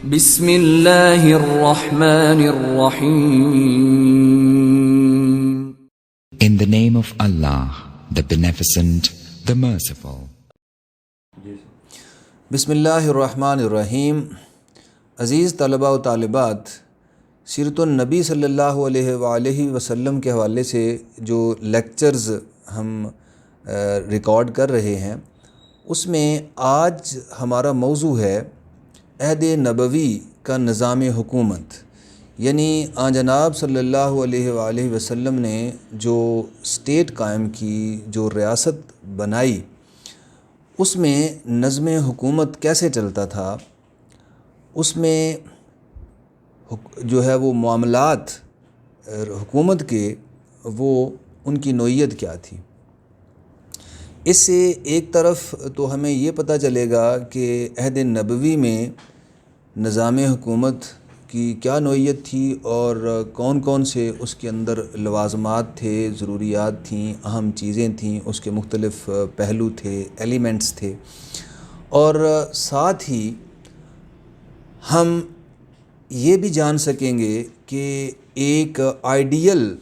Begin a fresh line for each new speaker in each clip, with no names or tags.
بسم اللہ الرحمن الرحیم.
In the name of Allah, the Beneficent, the Merciful.
بسم اللہ الرحمن الرحیم. عزیز طلباء و طالبات، سیرت النبی صلی اللہ علیہ وآلہ وسلم کے حوالے سے جو لیکچرز ہم ریکارڈ کر رہے ہیں، اس میں آج ہمارا موضوع ہے عہد نبوی کا نظام حکومت، یعنی آن جناب صلی اللہ علیہ وآلہ وسلم نے جو اسٹیٹ قائم کی، جو ریاست بنائی، اس میں نظم حکومت کیسے چلتا تھا، اس میں جو ہے وہ معاملات حکومت کے وہ ان کی نوعیت کیا تھی. اس سے ایک طرف تو ہمیں یہ پتہ چلے گا کہ عہد نبوی میں نظام حکومت کی کیا نوعیت تھی اور کون کون سے اس کے اندر لوازمات تھے، ضروریات تھیں، اہم چیزیں تھیں، اس کے مختلف پہلو تھے، ایلیمنٹس تھے، اور ساتھ ہی ہم یہ بھی جان سکیں گے کہ ایک آئیڈیل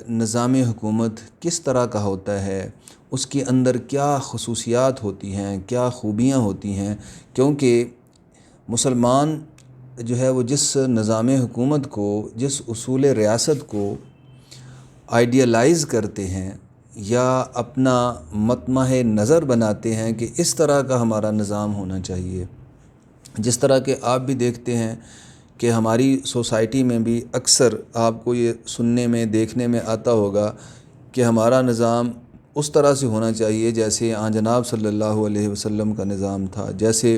نظام حکومت کس طرح کا ہوتا ہے، اس کے اندر کیا خصوصیات ہوتی ہیں، کیا خوبیاں ہوتی ہیں، کیونکہ مسلمان جو ہے وہ جس نظام حکومت کو، جس اصول ریاست کو آئیڈیلائز کرتے ہیں یا اپنا مطمع نظر بناتے ہیں کہ اس طرح کا ہمارا نظام ہونا چاہیے، جس طرح کہ آپ بھی دیکھتے ہیں کہ ہماری سوسائٹی میں بھی اکثر آپ کو یہ سننے میں، دیکھنے میں آتا ہوگا کہ ہمارا نظام اس طرح سے ہونا چاہیے جیسے آن جناب صلی اللہ علیہ وسلم کا نظام تھا، جیسے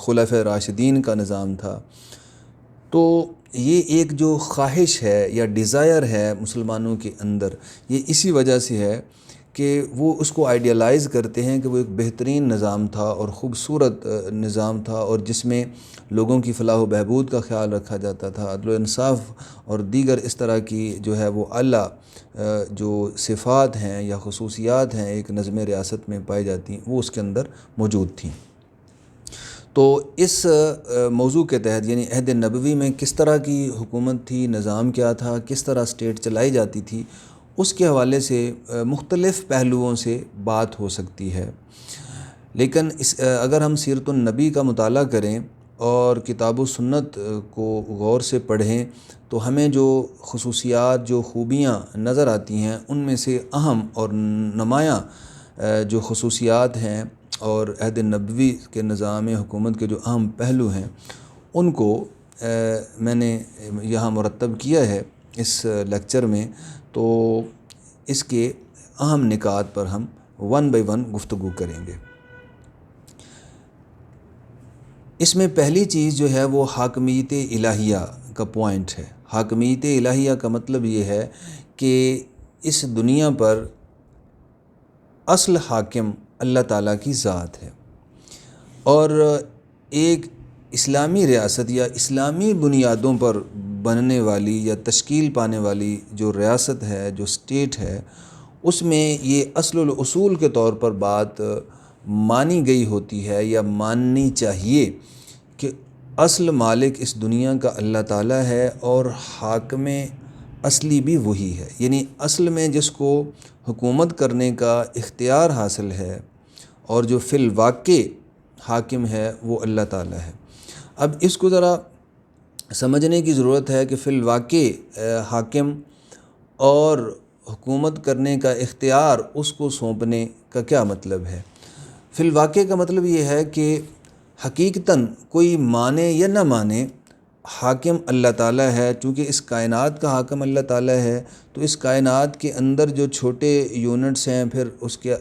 خلفائے راشدین کا نظام تھا. تو یہ ایک جو خواہش ہے یا ڈیزائر ہے مسلمانوں کے اندر، یہ اسی وجہ سے ہے کہ وہ اس کو آئیڈیلائز کرتے ہیں کہ وہ ایک بہترین نظام تھا اور خوبصورت نظام تھا، اور جس میں لوگوں کی فلاح و بہبود کا خیال رکھا جاتا تھا، عدل و انصاف اور دیگر اس طرح کی جو ہے وہ اعلیٰ جو صفات ہیں یا خصوصیات ہیں ایک نظم ریاست میں پائی جاتی ہیں، وہ اس کے اندر موجود تھیں. تو اس موضوع کے تحت یعنی عہد نبوی میں کس طرح کی حکومت تھی، نظام کیا تھا، کس طرح اسٹیٹ چلائی جاتی تھی، اس کے حوالے سے مختلف پہلوؤں سے بات ہو سکتی ہے. لیکن اگر ہم سیرت النبی کا مطالعہ کریں اور کتاب و سنت کو غور سے پڑھیں تو ہمیں جو خصوصیات، جو خوبیاں نظر آتی ہیں، ان میں سے اہم اور نمایاں جو خصوصیات ہیں اور عہد نبوی کے نظام حکومت کے جو اہم پہلو ہیں، ان کو میں نے یہاں مرتب کیا ہے اس لیکچر میں. تو اس کے اہم نکات پر ہم ون بائی ون گفتگو کریں گے. اس میں پہلی چیز جو ہے وہ حاکمیت الہیہ کا پوائنٹ ہے. حاکمیت الہیہ کا مطلب یہ ہے کہ اس دنیا پر اصل حاکم اللہ تعالیٰ کی ذات ہے، اور ایک اسلامی ریاست یا اسلامی بنیادوں پر بننے والی یا تشکیل پانے والی جو ریاست ہے، جو اسٹیٹ ہے، اس میں یہ اصل الاصول کے طور پر بات مانی گئی ہوتی ہے یا ماننی چاہیے کہ اصل مالک اس دنیا کا اللہ تعالیٰ ہے اور حاکم اصلی بھی وہی ہے. یعنی اصل میں جس کو حکومت کرنے کا اختیار حاصل ہے اور جو فی الواقع حاکم ہے وہ اللہ تعالیٰ ہے. اب اس کو ذرا سمجھنے کی ضرورت ہے کہ فی الواقع حاکم اور حکومت کرنے کا اختیار اس کو سونپنے کا کیا مطلب ہے. فی الواقع کا مطلب یہ ہے کہ حقیقتاً کوئی مانے یا نہ مانے، حاکم اللہ تعالیٰ ہے. چونکہ اس کائنات کا حاکم اللہ تعالیٰ ہے تو اس کائنات کے اندر جو چھوٹے یونٹس ہیں، پھر اس کے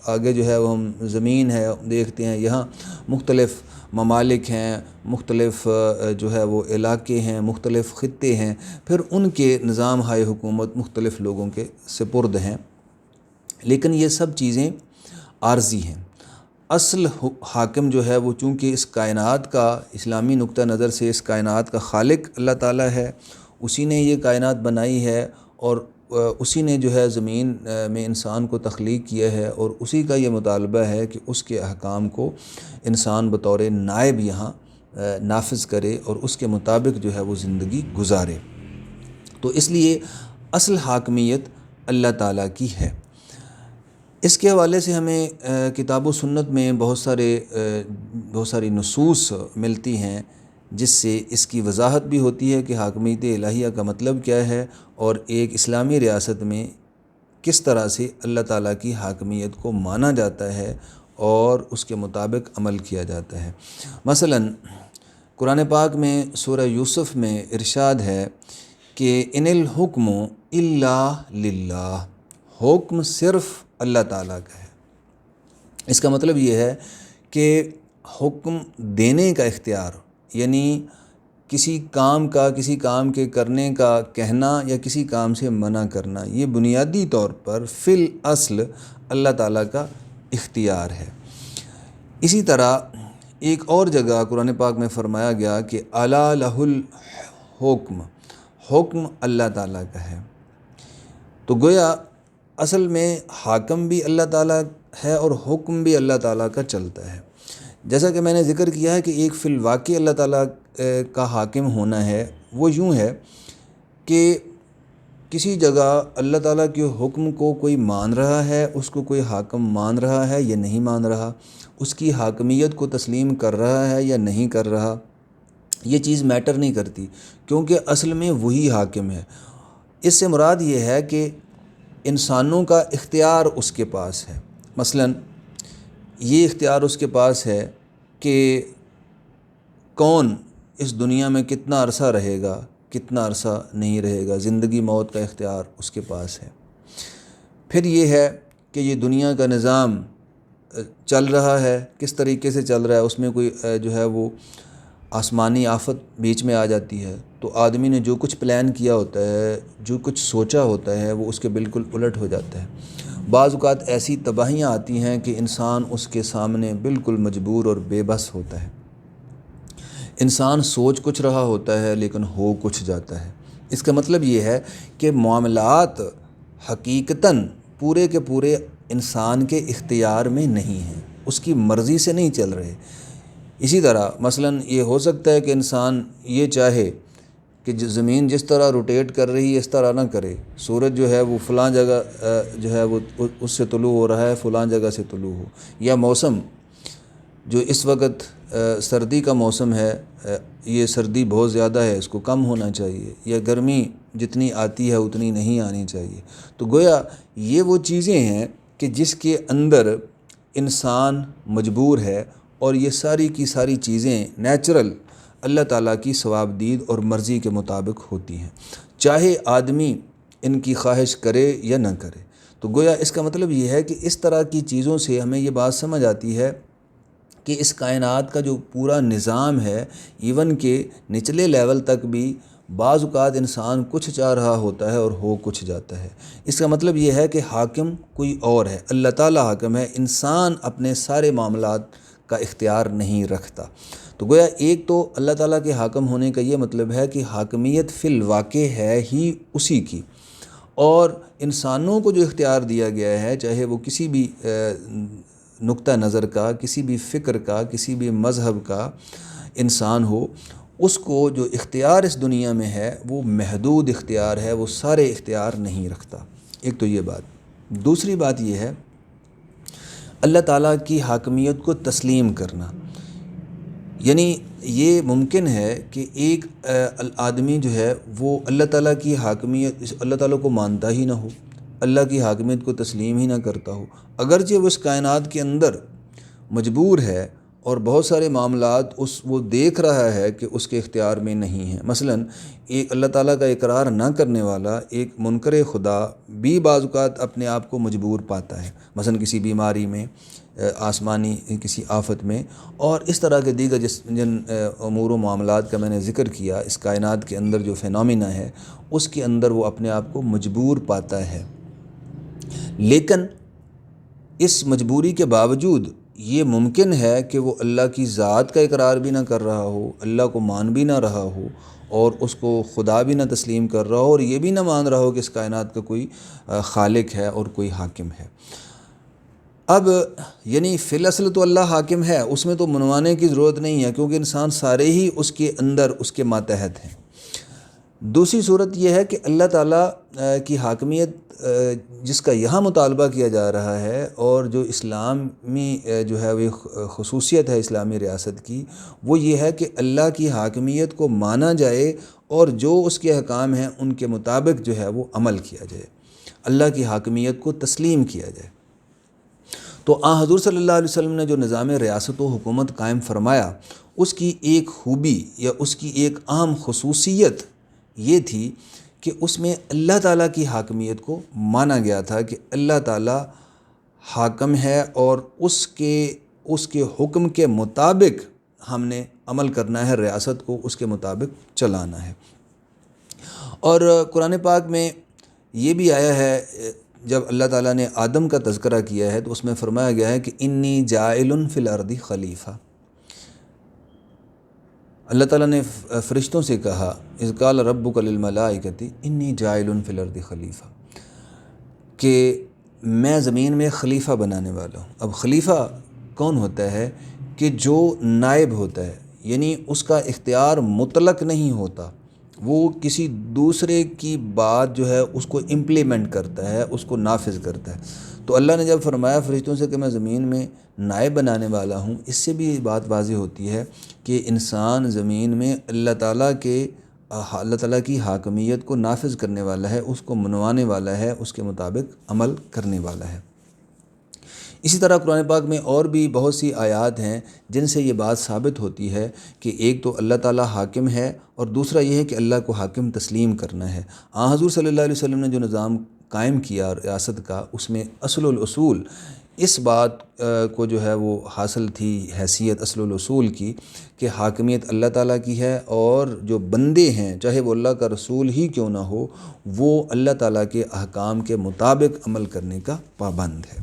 آگے جو ہے وہ ہم زمین ہے دیکھتے ہیں، یہاں مختلف ممالک ہیں، مختلف جو ہے وہ علاقے ہیں، مختلف خطے ہیں، پھر ان کے نظام ہائے حکومت مختلف لوگوں کے سپرد ہیں. لیکن یہ سب چیزیں عارضی ہیں. اصل حاکم جو ہے وہ چونکہ اس کائنات کا اسلامی نقطہ نظر سے اس کائنات کا خالق اللہ تعالیٰ ہے، اسی نے یہ کائنات بنائی ہے اور اسی نے جو ہے زمین میں انسان کو تخلیق کیا ہے، اور اسی کا یہ مطالبہ ہے کہ اس کے احکام کو انسان بطور نائب یہاں نافذ کرے اور اس کے مطابق جو ہے وہ زندگی گزارے۔ تو اس لیے اصل حاکمیت اللہ تعالیٰ کی ہے۔ اس کے حوالے سے ہمیں کتاب و سنت میں بہت ساری نصوص ملتی ہیں جس سے اس کی وضاحت بھی ہوتی ہے کہ حاکمیت الہیہ کا مطلب کیا ہے اور ایک اسلامی ریاست میں کس طرح سے اللہ تعالیٰ کی حاکمیت کو مانا جاتا ہے اور اس کے مطابق عمل کیا جاتا ہے۔ مثلاً قرآن پاک میں سورہ یوسف میں ارشاد ہے کہ ان الحکم الا للہ، حکم صرف اللہ تعالیٰ کا ہے۔ اس کا مطلب یہ ہے کہ حکم دینے کا اختیار، یعنی کسی کام کے کرنے کا کہنا یا کسی کام سے منع کرنا، یہ بنیادی طور پر فی الاصل اللہ تعالیٰ کا اختیار ہے۔ اسی طرح ایک اور جگہ قرآن پاک میں فرمایا گیا کہ الا لہ الحکم، حکم اللہ تعالیٰ کا ہے۔ تو گویا اصل میں حاکم بھی اللہ تعالیٰ ہے اور حکم بھی اللہ تعالیٰ کا چلتا ہے۔ جیسا کہ میں نے ذکر کیا ہے کہ ایک فی الواقع اللہ تعالیٰ کا حاکم ہونا ہے، وہ یوں ہے کہ کسی جگہ اللہ تعالیٰ کے حکم کو کوئی مان رہا ہے، اس کو کوئی حاکم مان رہا ہے یا نہیں مان رہا، اس کی حاکمیت کو تسلیم کر رہا ہے یا نہیں کر رہا، یہ چیز میٹر نہیں کرتی، کیونکہ اصل میں وہی حاکم ہے۔ اس سے مراد یہ ہے کہ انسانوں کا اختیار اس کے پاس ہے۔ مثلاً یہ اختیار اس کے پاس ہے کہ کون اس دنیا میں کتنا عرصہ رہے گا، کتنا عرصہ نہیں رہے گا، زندگی موت کا اختیار اس کے پاس ہے۔ پھر یہ ہے کہ یہ دنیا کا نظام چل رہا ہے، کس طریقے سے چل رہا ہے، اس میں کوئی جو ہے وہ آسمانی آفت بیچ میں آ جاتی ہے تو آدمی نے جو کچھ پلان کیا ہوتا ہے، جو کچھ سوچا ہوتا ہے، وہ اس کے بالکل الٹ ہو جاتا ہے۔ بعض اوقات ایسی تباہیاں آتی ہیں کہ انسان اس کے سامنے بالکل مجبور اور بے بس ہوتا ہے۔ انسان سوچ کچھ رہا ہوتا ہے لیکن ہو کچھ جاتا ہے۔ اس کا مطلب یہ ہے کہ معاملات حقیقتاً پورے کے پورے انسان کے اختیار میں نہیں ہیں، اس کی مرضی سے نہیں چل رہے۔ اسی طرح مثلاً یہ ہو سکتا ہے کہ انسان یہ چاہے کہ زمین جس طرح روٹیٹ کر رہی ہے اس طرح نہ کرے، سورج جو ہے وہ فلاں جگہ جو ہے وہ اس سے طلوع ہو رہا ہے، فلاں جگہ سے طلوع ہو، یا موسم جو اس وقت سردی کا موسم ہے، یہ سردی بہت زیادہ ہے، اس کو کم ہونا چاہیے، یا گرمی جتنی آتی ہے اتنی نہیں آنی چاہیے۔ تو گویا یہ وہ چیزیں ہیں کہ جس کے اندر انسان مجبور ہے، اور یہ ساری کی ساری چیزیں نیچرل اللہ تعالیٰ کی ثوابدید اور مرضی کے مطابق ہوتی ہیں، چاہے آدمی ان کی خواہش کرے یا نہ کرے۔ تو گویا اس کا مطلب یہ ہے کہ اس طرح کی چیزوں سے ہمیں یہ بات سمجھ آتی ہے کہ اس کائنات کا جو پورا نظام ہے، ایون کہ نچلے لیول تک بھی بعض اوقات انسان کچھ چاہ رہا ہوتا ہے اور ہو کچھ جاتا ہے۔ اس کا مطلب یہ ہے کہ حاکم کوئی اور ہے، اللہ تعالیٰ حاکم ہے، انسان اپنے سارے معاملات کا اختیار نہیں رکھتا۔ تو گویا ایک تو اللہ تعالیٰ کے حاکم ہونے کا یہ مطلب ہے کہ حاکمیت فی الواقع ہے ہی اسی کی، اور انسانوں کو جو اختیار دیا گیا ہے، چاہے وہ کسی بھی نقطہ نظر کا، کسی بھی فکر کا، کسی بھی مذہب کا انسان ہو، اس کو جو اختیار اس دنیا میں ہے وہ محدود اختیار ہے، وہ سارے اختیار نہیں رکھتا۔ ایک تو یہ بات۔ دوسری بات یہ ہے اللہ تعالیٰ کی حاکمیت کو تسلیم کرنا، یعنی یہ ممکن ہے کہ ایک آدمی جو ہے وہ اللہ تعالیٰ کی حاکمیت، اللہ تعالیٰ کو مانتا ہی نہ ہو، اللہ کی حاکمیت کو تسلیم ہی نہ کرتا ہو، اگرچہ وہ اس کائنات کے اندر مجبور ہے اور بہت سارے معاملات وہ دیکھ رہا ہے کہ اس کے اختیار میں نہیں ہیں۔ مثلاً ایک اللہ تعالیٰ کا اقرار نہ کرنے والا، ایک منکر خدا بھی بعض اوقات اپنے آپ کو مجبور پاتا ہے، مثلاً کسی بیماری میں، آسمانی کسی آفت میں، اور اس طرح کے دیگر جن امور و معاملات کا میں نے ذکر کیا، اس کائنات کے اندر جو فینومینا ہے اس کے اندر وہ اپنے آپ کو مجبور پاتا ہے۔ لیکن اس مجبوری کے باوجود یہ ممکن ہے کہ وہ اللہ کی ذات کا اقرار بھی نہ کر رہا ہو، اللہ کو مان بھی نہ رہا ہو، اور اس کو خدا بھی نہ تسلیم کر رہا ہو، اور یہ بھی نہ مان رہا ہو کہ اس کائنات کا کوئی خالق ہے اور کوئی حاکم ہے۔ اب یعنی فی الاصل تو اللہ حاکم ہے، اس میں تو منوانے کی ضرورت نہیں ہے، کیونکہ انسان سارے ہی اس کے اندر اس کے ماتحت ہیں۔ دوسری صورت یہ ہے کہ اللہ تعالیٰ کی حاکمیت جس کا یہاں مطالبہ کیا جا رہا ہے، اور جو اسلامی جو ہے وہ خصوصیت ہے اسلامی ریاست کی، وہ یہ ہے کہ اللہ کی حاکمیت کو مانا جائے اور جو اس کے احکام ہیں ان کے مطابق جو ہے وہ عمل کیا جائے، اللہ کی حاکمیت کو تسلیم کیا جائے۔ تو حضور صلی اللہ علیہ وسلم نے جو نظام ریاست و حکومت قائم فرمایا، اس کی ایک خوبی یا اس کی ایک اہم خصوصیت یہ تھی کہ اس میں اللہ تعالیٰ کی حاکمیت کو مانا گیا تھا کہ اللہ تعالیٰ حاکم ہے، اور اس کے حکم کے مطابق ہم نے عمل کرنا ہے، ریاست کو اس کے مطابق چلانا ہے۔ اور قرآن پاک میں یہ بھی آیا ہے، جب اللہ تعالیٰ نے آدم کا تذکرہ کیا ہے تو اس میں فرمایا گیا ہے کہ انی جاعل فی الارض خلیفہ۔ اللہ تعالیٰ نے فرشتوں سے کہا، اذ قال ربک للملائکۃ انی جاعل فی الارض خلیفہ، کہ میں زمین میں خلیفہ بنانے والا ہوں۔ اب خلیفہ کون ہوتا ہے؟ کہ جو نائب ہوتا ہے، یعنی اس کا اختیار مطلق نہیں ہوتا، وہ کسی دوسرے کی بات جو ہے اس کو امپلیمنٹ کرتا ہے، اس کو نافذ کرتا ہے۔ تو اللہ نے جب فرمایا فرشتوں سے کہ میں زمین میں نائب بنانے والا ہوں، اس سے بھی بات واضح ہوتی ہے کہ انسان زمین میں اللہ تعالیٰ کی حاکمیت کو نافذ کرنے والا ہے، اس کو منوانے والا ہے، اس کے مطابق عمل کرنے والا ہے۔ اسی طرح قرآن پاک میں اور بھی بہت سی آیات ہیں جن سے یہ بات ثابت ہوتی ہے کہ ایک تو اللہ تعالیٰ حاکم ہے، اور دوسرا یہ ہے کہ اللہ کو حاکم تسلیم کرنا ہے۔ حضور صلی اللہ علیہ وسلم نے جو نظام قائم کیا ریاست کا، اس میں اصل الاصول اس بات کو جو ہے وہ حاصل تھی حیثیت اصل الاصول کی کہ حاکمیت اللہ تعالیٰ کی ہے، اور جو بندے ہیں چاہے وہ اللہ کا رسول ہی کیوں نہ ہو، وہ اللہ تعالیٰ کے احکام کے مطابق عمل کرنے کا پابند ہے۔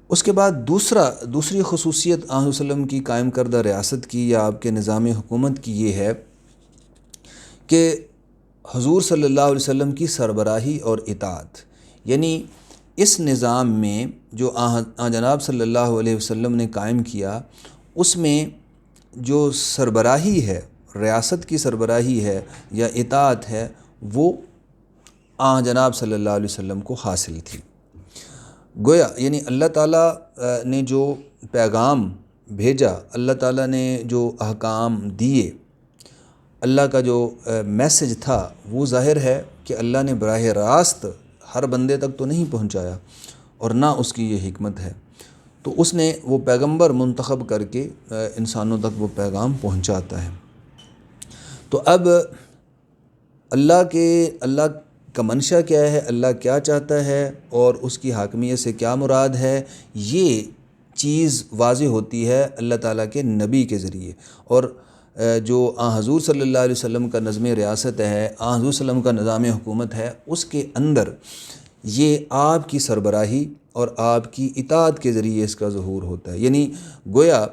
اس کے بعد دوسری خصوصیت آن صلی اللہ علیہ وسلم کی قائم کردہ ریاست کی یا آپ کے نظام حکومت کی یہ ہے کہ حضور صلی اللہ علیہ وسلم کی سربراہی اور اطاعت، یعنی اس نظام میں جو جناب صلی اللہ علیہ وسلم نے قائم کیا، اس میں جو سربراہی ہے، ریاست کی سربراہی ہے یا اطاعت ہے، وہ جناب صلی اللہ علیہ وسلم کو حاصل تھی۔ گویا یعنی اللہ تعالیٰ نے جو پیغام بھیجا، اللہ تعالیٰ نے جو احکام دیے، اللہ کا جو میسج تھا، وہ ظاہر ہے کہ اللہ نے براہ راست ہر بندے تک تو نہیں پہنچایا، اور نہ اس کی یہ حکمت ہے، تو اس نے وہ پیغمبر منتخب کر کے انسانوں تک وہ پیغام پہنچاتا ہے۔ تو اب اللہ کا منشا کیا ہے، اللہ کیا چاہتا ہے، اور اس کی حاکمیت سے کیا مراد ہے، یہ چیز واضح ہوتی ہے اللہ تعالیٰ کے نبی کے ذریعے۔ اور جو حضور صلی اللہ علیہ وسلم کا نظم ریاست ہے، حضور صلی اللہ علیہ وسلم کا نظام حکومت ہے، اس کے اندر یہ آپ کی سربراہی اور آپ کی اطاعت کے ذریعے اس کا ظہور ہوتا ہے۔ یعنی گویا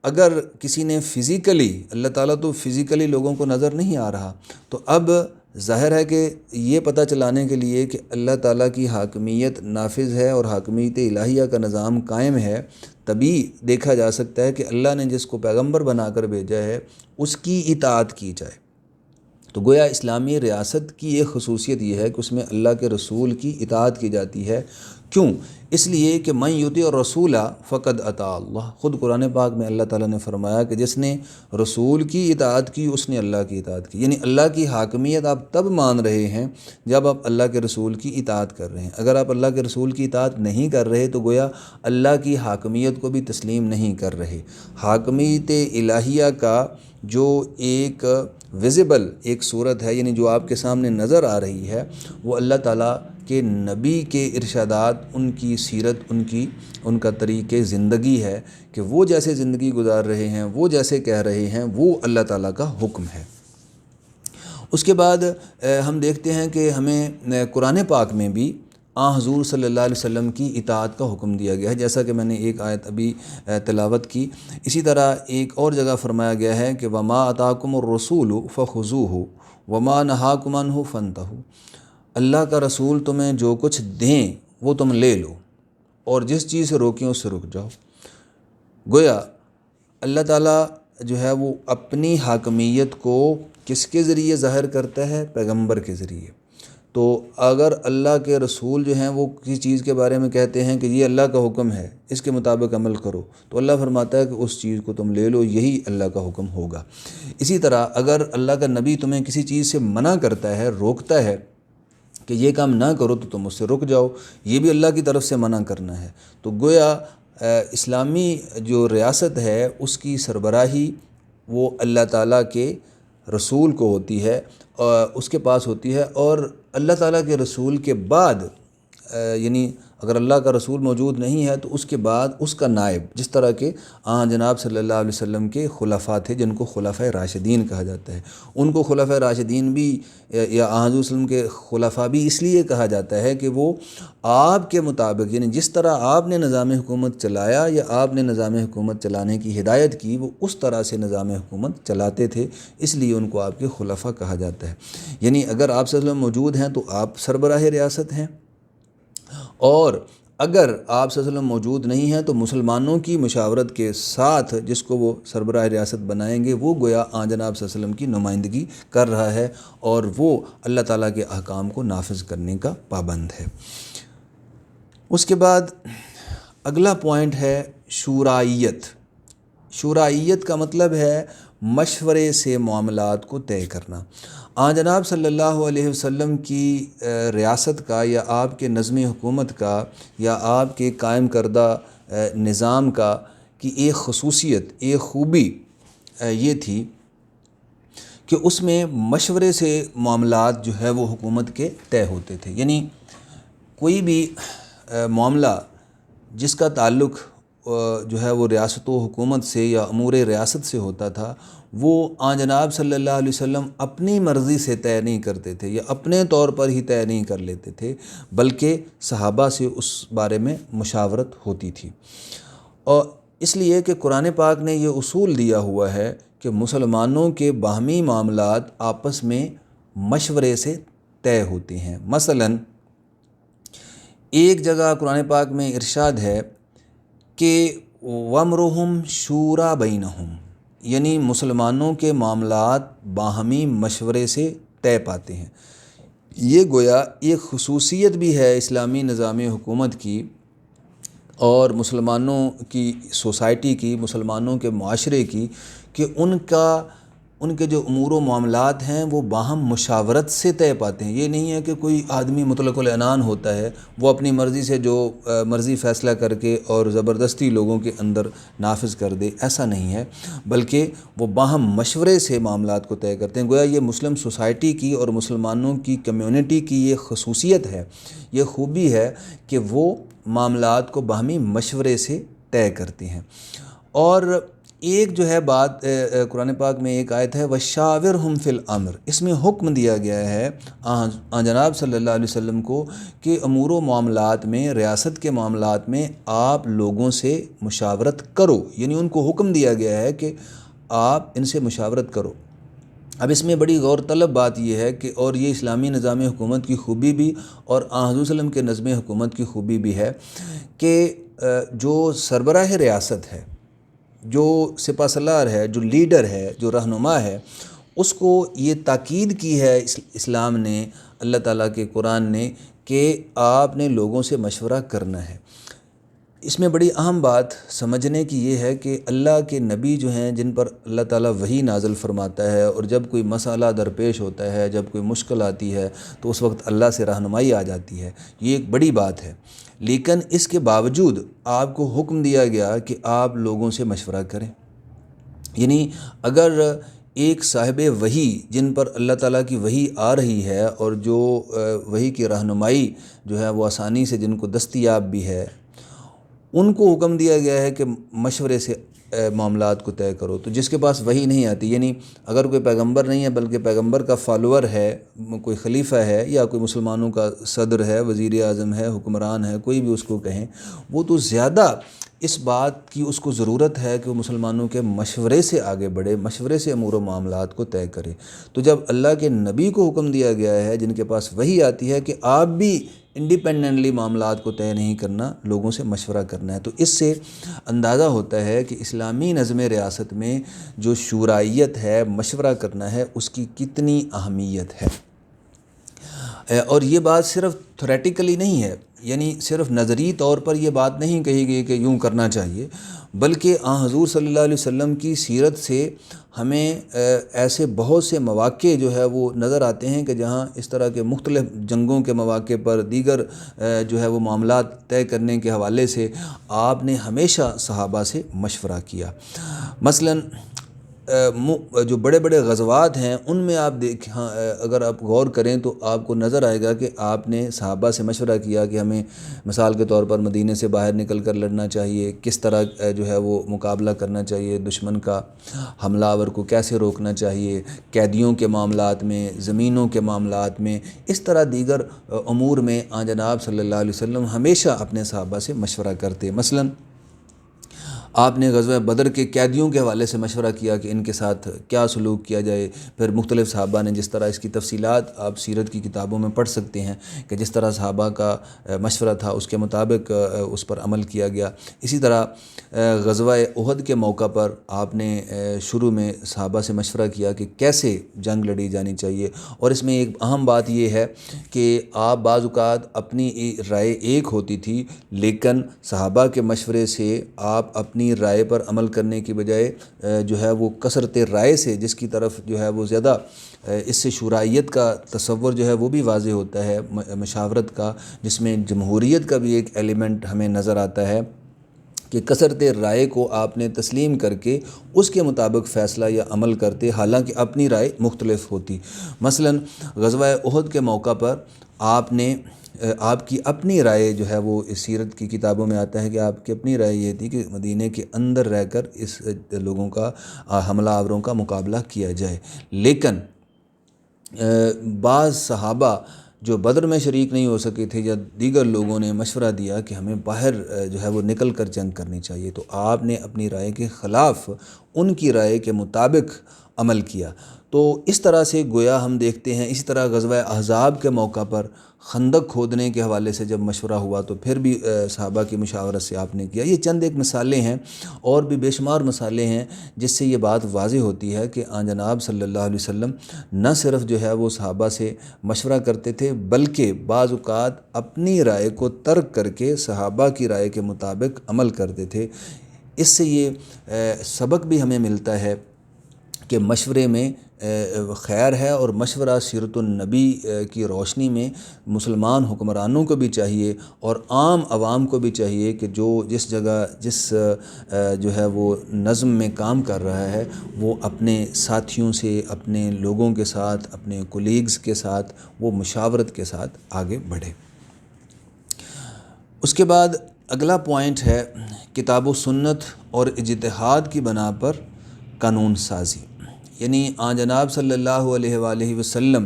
اگر کسی نے فزیکلی، اللہ تعالیٰ تو فزیکلی لوگوں کو نظر نہیں آ رہا، تو اب ظاہر ہے کہ یہ پتہ چلانے کے لیے کہ اللہ تعالیٰ کی حاکمیت نافذ ہے اور حاکمیت الہیہ کا نظام قائم ہے، تبھی دیکھا جا سکتا ہے کہ اللہ نے جس کو پیغمبر بنا کر بھیجا ہے اس کی اطاعت کی جائے۔ تو گویا اسلامی ریاست کی ایک خصوصیت یہ ہے کہ اس میں اللہ کے رسول کی اطاعت کی جاتی ہے۔ کیوں؟ اس لیے کہ من یطیع الرسول فقد اطاع اللہ، خود قرآن پاک میں اللہ تعالیٰ نے فرمایا کہ جس نے رسول کی اطاعت کی اس نے اللہ کی اطاعت کی۔ یعنی اللہ کی حاکمیت آپ تب مان رہے ہیں جب آپ اللہ کے رسول کی اطاعت کر رہے ہیں۔ اگر آپ اللہ کے رسول کی اطاعت نہیں کر رہے تو گویا اللہ کی حاکمیت کو بھی تسلیم نہیں کر رہے۔ حاکمیت الہیہ کا جو ایک ویزیبل ایک صورت ہے، یعنی جو آپ کے سامنے نظر آ رہی ہے، وہ اللہ تعالیٰ کہ نبی کے ارشادات، ان کی سیرت، ان کا طریقے زندگی ہے کہ وہ جیسے زندگی گزار رہے ہیں، وہ جیسے کہہ رہے ہیں، وہ اللہ تعالیٰ کا حکم ہے۔ اس کے بعد ہم دیکھتے ہیں کہ ہمیں قرآن پاک میں بھی حضور صلی اللہ علیہ وسلم کی اطاعت کا حکم دیا گیا ہے، جیسا کہ میں نے ایک آیت ابھی تلاوت کی۔ اسی طرح ایک اور جگہ فرمایا گیا ہے کہ وما آتاکم الرسول فخذوہ وما نہاکم عنہ فانتہوا، اللہ کا رسول تمہیں جو کچھ دیں وہ تم لے لو، اور جس چیز سے روکیں اس سے رک جاؤ۔ گویا اللہ تعالیٰ جو ہے وہ اپنی حاکمیت کو کس کے ذریعے ظاہر کرتا ہے؟ پیغمبر کے ذریعے۔ تو اگر اللہ کے رسول جو ہیں وہ کسی چیز کے بارے میں کہتے ہیں کہ یہ اللہ کا حکم ہے، اس کے مطابق عمل کرو، تو اللہ فرماتا ہے کہ اس چیز کو تم لے لو، یہی اللہ کا حکم ہوگا۔ اسی طرح اگر اللہ کا نبی تمہیں کسی چیز سے منع کرتا ہے، روکتا ہے کہ یہ کام نہ کرو، تو تم اس سے رک جاؤ، یہ بھی اللہ کی طرف سے منع کرنا ہے۔ تو گویا اسلامی جو ریاست ہے اس کی سربراہی وہ اللہ تعالیٰ کے رسول کو ہوتی ہے، اس کے پاس ہوتی ہے، اور اللہ تعالیٰ کے رسول کے بعد یعنی اگر اللہ کا رسول موجود نہیں ہے تو اس کے بعد اس کا نائب، جس طرح کہ جناب صلی اللہ علیہ وسلم کے خلفاء تھے جن کو خلفائے راشدین کہا جاتا ہے، ان کو خلفائے راشدین بھی یا حضور وسلم کے خلفاء بھی اس لیے کہا جاتا ہے کہ وہ آپ کے مطابق، یعنی جس طرح آپ نے نظام حکومت چلایا یا آپ نے نظام حکومت چلانے کی ہدایت کی، وہ اس طرح سے نظام حکومت چلاتے تھے، اس لیے ان کو آپ کے خلفاء کہا جاتا ہے۔ یعنی اگر آپ صلی اللہ علیہ وسلم موجود ہیں تو آپ سربراہ ریاست ہیں، اور اگر آپ صلی اللہ علیہ وسلم موجود نہیں ہیں تو مسلمانوں کی مشاورت کے ساتھ جس کو وہ سربراہ ریاست بنائیں گے وہ گویا جناب صلی اللہ علیہ وسلم کی نمائندگی کر رہا ہے، اور وہ اللہ تعالیٰ کے احکام کو نافذ کرنے کا پابند ہے۔ اس کے بعد اگلا پوائنٹ ہے شورائیت۔ شورائیت کا مطلب ہے مشورے سے معاملات کو طے کرنا۔ جناب صلی اللہ علیہ وسلم کی ریاست کا یا آپ کے نظم حکومت کا یا آپ کے قائم کردہ نظام کا کی ایک خصوصیت، ایک خوبی یہ تھی کہ اس میں مشورے سے معاملات جو ہے وہ حکومت کے طے ہوتے تھے۔ یعنی کوئی بھی معاملہ جس کا تعلق جو ہے وہ ریاست و حکومت سے یا امور ریاست سے ہوتا تھا، وہ جناب صلی اللہ علیہ وسلم اپنی مرضی سے طے نہیں کرتے تھے یا اپنے طور پر ہی طے نہیں کر لیتے تھے، بلکہ صحابہ سے اس بارے میں مشاورت ہوتی تھی۔ اور اس لیے کہ قرآن پاک نے یہ اصول دیا ہوا ہے کہ مسلمانوں کے باہمی معاملات آپس میں مشورے سے طے ہوتے ہیں۔ مثلاً ایک جگہ قرآن پاک میں ارشاد ہے کہ وَأَمْرُهُمْ شُورَىٰ بَيْنَهُمْ، یعنی مسلمانوں کے معاملات باہمی مشورے سے طے پاتے ہیں۔ یہ گویا ایک خصوصیت بھی ہے اسلامی نظام حکومت کی اور مسلمانوں کی سوسائٹی کی، مسلمانوں کے معاشرے کی، کہ ان کے جو امور و معاملات ہیں وہ باہم مشاورت سے طے پاتے ہیں۔ یہ نہیں ہے کہ کوئی آدمی مطلق العنان ہوتا ہے، وہ اپنی مرضی سے جو مرضی فیصلہ کر کے اور زبردستی لوگوں کے اندر نافذ کر دے، ایسا نہیں ہے، بلکہ وہ باہم مشورے سے معاملات کو طے کرتے ہیں۔ گویا یہ مسلم سوسائٹی کی اور مسلمانوں کی کمیونٹی کی یہ خصوصیت ہے، یہ خوبی ہے کہ وہ معاملات کو باہمی مشورے سے طے کرتے ہیں۔ اور ایک جو ہے بات قرآن پاک میں ایک آیت ہے وَشَاوِرْهُمْ فِي الْأَمْرِ، اس میں حکم دیا گیا ہے جناب صلی اللہ علیہ وسلم کو کہ امور و معاملات میں، ریاست کے معاملات میں آپ لوگوں سے مشاورت کرو، یعنی ان کو حکم دیا گیا ہے کہ آپ ان سے مشاورت کرو۔ اب اس میں بڑی غور طلب بات یہ ہے کہ اور یہ اسلامی نظام حکومت کی خوبی بھی اور حضور صلی اللہ علیہ وسلم کے نظم حکومت کی خوبی بھی ہے کہ جو سربراہ ریاست ہے، جو سپہ سالار ہے، جو لیڈر ہے، جو رہنما ہے، اس کو یہ تاکید کی ہے اسلام نے، اللہ تعالیٰ کے قرآن نے، کہ آپ نے لوگوں سے مشورہ کرنا ہے۔ اس میں بڑی اہم بات سمجھنے کی یہ ہے کہ اللہ کے نبی جو ہیں جن پر اللہ تعالیٰ وحی نازل فرماتا ہے، اور جب کوئی مسئلہ درپیش ہوتا ہے، جب کوئی مشکل آتی ہے تو اس وقت اللہ سے رہنمائی آ جاتی ہے، یہ ایک بڑی بات ہے۔ لیکن اس کے باوجود آپ کو حکم دیا گیا کہ آپ لوگوں سے مشورہ کریں۔ یعنی اگر ایک صاحب وحی جن پر اللہ تعالیٰ کی وحی آ رہی ہے اور جو وحی کی رہنمائی جو ہے وہ آسانی سے جن کو دستیاب بھی ہے، ان کو حکم دیا گیا ہے کہ مشورے سے معاملات کو طے کرو، تو جس کے پاس وحی نہیں آتی، یعنی اگر کوئی پیغمبر نہیں ہے بلکہ پیغمبر کا فالوور ہے، کوئی خلیفہ ہے یا کوئی مسلمانوں کا صدر ہے، وزیر اعظم ہے، حکمران ہے، کوئی بھی اس کو کہیں، وہ تو زیادہ اس بات کی اس کو ضرورت ہے کہ وہ مسلمانوں کے مشورے سے آگے بڑھے، مشورے سے امور و معاملات کو طے کرے۔ تو جب اللہ کے نبی کو حکم دیا گیا ہے، جن کے پاس وحی آتی ہے، کہ آپ بھی انڈیپینڈنٹلی معاملات کو طے نہیں کرنا، لوگوں سے مشورہ کرنا ہے، تو اس سے اندازہ ہوتا ہے کہ اسلامی نظم ریاست میں جو شورائیت ہے، مشورہ کرنا ہے، اس کی کتنی اہمیت ہے۔ اور یہ بات صرف تھیوریٹیکلی نہیں ہے، یعنی صرف نظری طور پر یہ بات نہیں کہی گئی کہ یوں کرنا چاہیے، بلکہ حضور صلی اللہ علیہ وسلم کی سیرت سے ہمیں ایسے بہت سے مواقع جو ہے وہ نظر آتے ہیں کہ جہاں اس طرح کے مختلف جنگوں کے مواقع پر، دیگر جو ہے وہ معاملات طے کرنے کے حوالے سے آپ نے ہمیشہ صحابہ سے مشورہ کیا۔ مثلاً جو بڑے بڑے غزوات ہیں ان میں آپ اگر آپ غور کریں تو آپ کو نظر آئے گا کہ آپ نے صحابہ سے مشورہ کیا کہ ہمیں مثال کے طور پر مدینے سے باہر نکل کر لڑنا چاہیے، کس طرح جو ہے وہ مقابلہ کرنا چاہیے، دشمن کا حملہ آور کو کیسے روکنا چاہیے، قیدیوں کے معاملات میں، زمینوں کے معاملات میں، اس طرح دیگر امور میں آن جناب صلی اللہ علیہ وسلم ہمیشہ اپنے صحابہ سے مشورہ کرتے۔ مثلاً آپ نے غزوہ بدر کے قیدیوں کے حوالے سے مشورہ کیا کہ ان کے ساتھ کیا سلوک کیا جائے، پھر مختلف صحابہ نے جس طرح اس کی تفصیلات آپ سیرت کی کتابوں میں پڑھ سکتے ہیں کہ جس طرح صحابہ کا مشورہ تھا اس کے مطابق اس پر عمل کیا گیا۔ اسی طرح غزوہ احد کے موقع پر آپ نے شروع میں صحابہ سے مشورہ کیا کہ کیسے جنگ لڑی جانی چاہیے، اور اس میں ایک اہم بات یہ ہے کہ آپ بعض اوقات اپنی رائے ایک ہوتی تھی، لیکن صحابہ کے مشورے سے آپ اپنی رائے پر عمل کرنے کی بجائے جو ہے وہ کثرت رائے سے، جس کی طرف جو ہے وہ زیادہ اس سے شورائیت کا تصور جو ہے وہ بھی واضح ہوتا ہے، مشاورت کا، جس میں جمہوریت کا بھی ایک ایلیمنٹ ہمیں نظر آتا ہے کہ کثرت رائے کو آپ نے تسلیم کر کے اس کے مطابق فیصلہ یا عمل کرتے، حالانکہ اپنی رائے مختلف ہوتی۔ مثلاً غزوہ احد کے موقع پر آپ کی اپنی رائے جو ہے وہ اس سیرت کی کتابوں میں آتا ہے کہ آپ کی اپنی رائے یہ تھی کہ مدینے کے اندر رہ کر اس لوگوں کا، حملہ آوروں کا مقابلہ کیا جائے، لیکن بعض صحابہ جو بدر میں شریک نہیں ہو سکے تھے یا دیگر لوگوں نے مشورہ دیا کہ ہمیں باہر جو ہے وہ نکل کر جنگ کرنی چاہیے، تو آپ نے اپنی رائے کے خلاف ان کی رائے کے مطابق عمل کیا۔ تو اس طرح سے گویا ہم دیکھتے ہیں، اسی طرح غزوہ احزاب کے موقع پر خندق کھودنے کے حوالے سے جب مشورہ ہوا تو پھر بھی صحابہ کی مشاورت سے آپ نے کیا۔ یہ چند ایک مثالیں ہیں، اور بھی بے شمار مثالیں ہیں جس سے یہ بات واضح ہوتی ہے کہ آن جناب صلی اللہ علیہ وسلم نہ صرف جو ہے وہ صحابہ سے مشورہ کرتے تھے، بلکہ بعض اوقات اپنی رائے کو ترک کر کے صحابہ کی رائے کے مطابق عمل کرتے تھے۔ اس سے یہ سبق بھی ہمیں ملتا ہے کہ مشورے میں خیر ہے، اور مشورہ سیرت النبی کی روشنی میں مسلمان حکمرانوں کو بھی چاہیے اور عام عوام کو بھی چاہیے کہ جو جس جگہ جس جو ہے وہ نظم میں کام کر رہا ہے، وہ اپنے ساتھیوں سے، اپنے لوگوں کے ساتھ، اپنے کولیگز کے ساتھ وہ مشاورت کے ساتھ آگے بڑھے۔ اس کے بعد اگلا پوائنٹ ہے کتاب و سنت اور اجتہاد کی بنا پر قانون سازی، یعنی آن جناب صلی اللہ علیہ وآلہ وسلم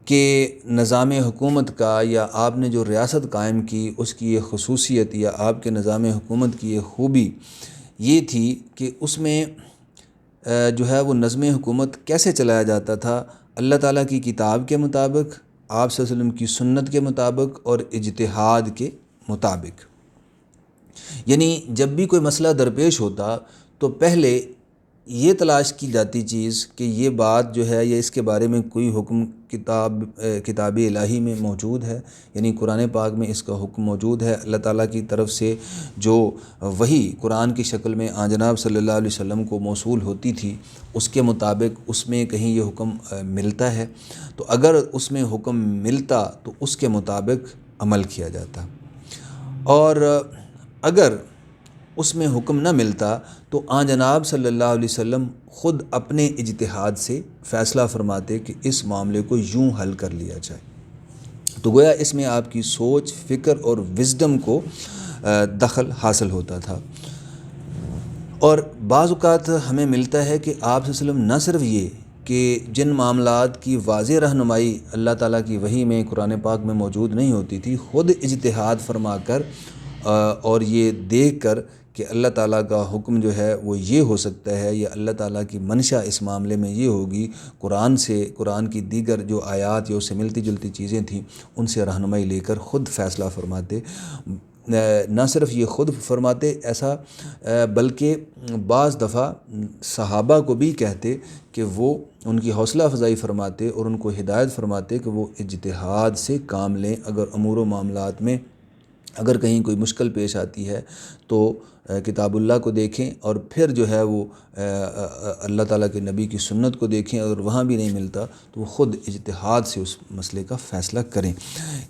کے نظام حکومت کا، یا آپ نے جو ریاست قائم کی اس کی یہ خصوصیت، یا آپ کے نظام حکومت کی یہ خوبی یہ تھی کہ اس میں جو ہے وہ نظم حکومت کیسے چلایا جاتا تھا، اللہ تعالیٰ کی کتاب کے مطابق، آپ صلی اللہ علیہ وسلم کی سنت کے مطابق اور اجتہاد کے مطابق۔ یعنی جب بھی کوئی مسئلہ درپیش ہوتا تو پہلے یہ تلاش کی جاتی چیز کہ یہ بات جو ہے یا اس کے بارے میں کوئی حکم کتاب الہی میں موجود ہے، یعنی قرآن پاک میں اس کا حکم موجود ہے، اللہ تعالیٰ کی طرف سے جو وحی قرآن کی شکل میں آن جناب صلی اللہ علیہ وسلم کو موصول ہوتی تھی، اس کے مطابق اس میں کہیں یہ حکم ملتا ہے، تو اگر اس میں حکم ملتا تو اس کے مطابق عمل کیا جاتا، اور اگر اس میں حکم نہ ملتا تو آن جناب صلی اللہ علیہ وسلم خود اپنے اجتہاد سے فیصلہ فرماتے کہ اس معاملے کو یوں حل کر لیا جائے۔ تو گویا اس میں آپ کی سوچ، فکر اور وزڈم کو دخل حاصل ہوتا تھا۔ اور بعض اوقات ہمیں ملتا ہے کہ آپ صلی اللہ علیہ وسلم نہ صرف یہ کہ جن معاملات کی واضح رہنمائی اللہ تعالیٰ کی وحی میں قرآن پاک میں موجود نہیں ہوتی تھی، خود اجتہاد فرما کر اور یہ دیکھ کر کہ اللہ تعالیٰ کا حکم جو ہے وہ یہ ہو سکتا ہے یا اللہ تعالیٰ کی منشا اس معاملے میں یہ ہوگی، قرآن کی دیگر جو آیات یا اس سے ملتی جلتی چیزیں تھیں ان سے رہنمائی لے کر خود فیصلہ فرماتے۔ نہ صرف یہ خود فرماتے ایسا، بلکہ بعض دفعہ صحابہ کو بھی کہتے کہ وہ ان کی حوصلہ افزائی فرماتے اور ان کو ہدایت فرماتے کہ وہ اجتہاد سے کام لیں۔ اگر امور و معاملات میں اگر کہیں کوئی مشکل پیش آتی ہے تو کتاب اللہ کو دیکھیں، اور پھر جو ہے وہ اللہ تعالیٰ کے نبی کی سنت کو دیکھیں، اگر وہاں بھی نہیں ملتا تو وہ خود اجتہاد سے اس مسئلے کا فیصلہ کریں۔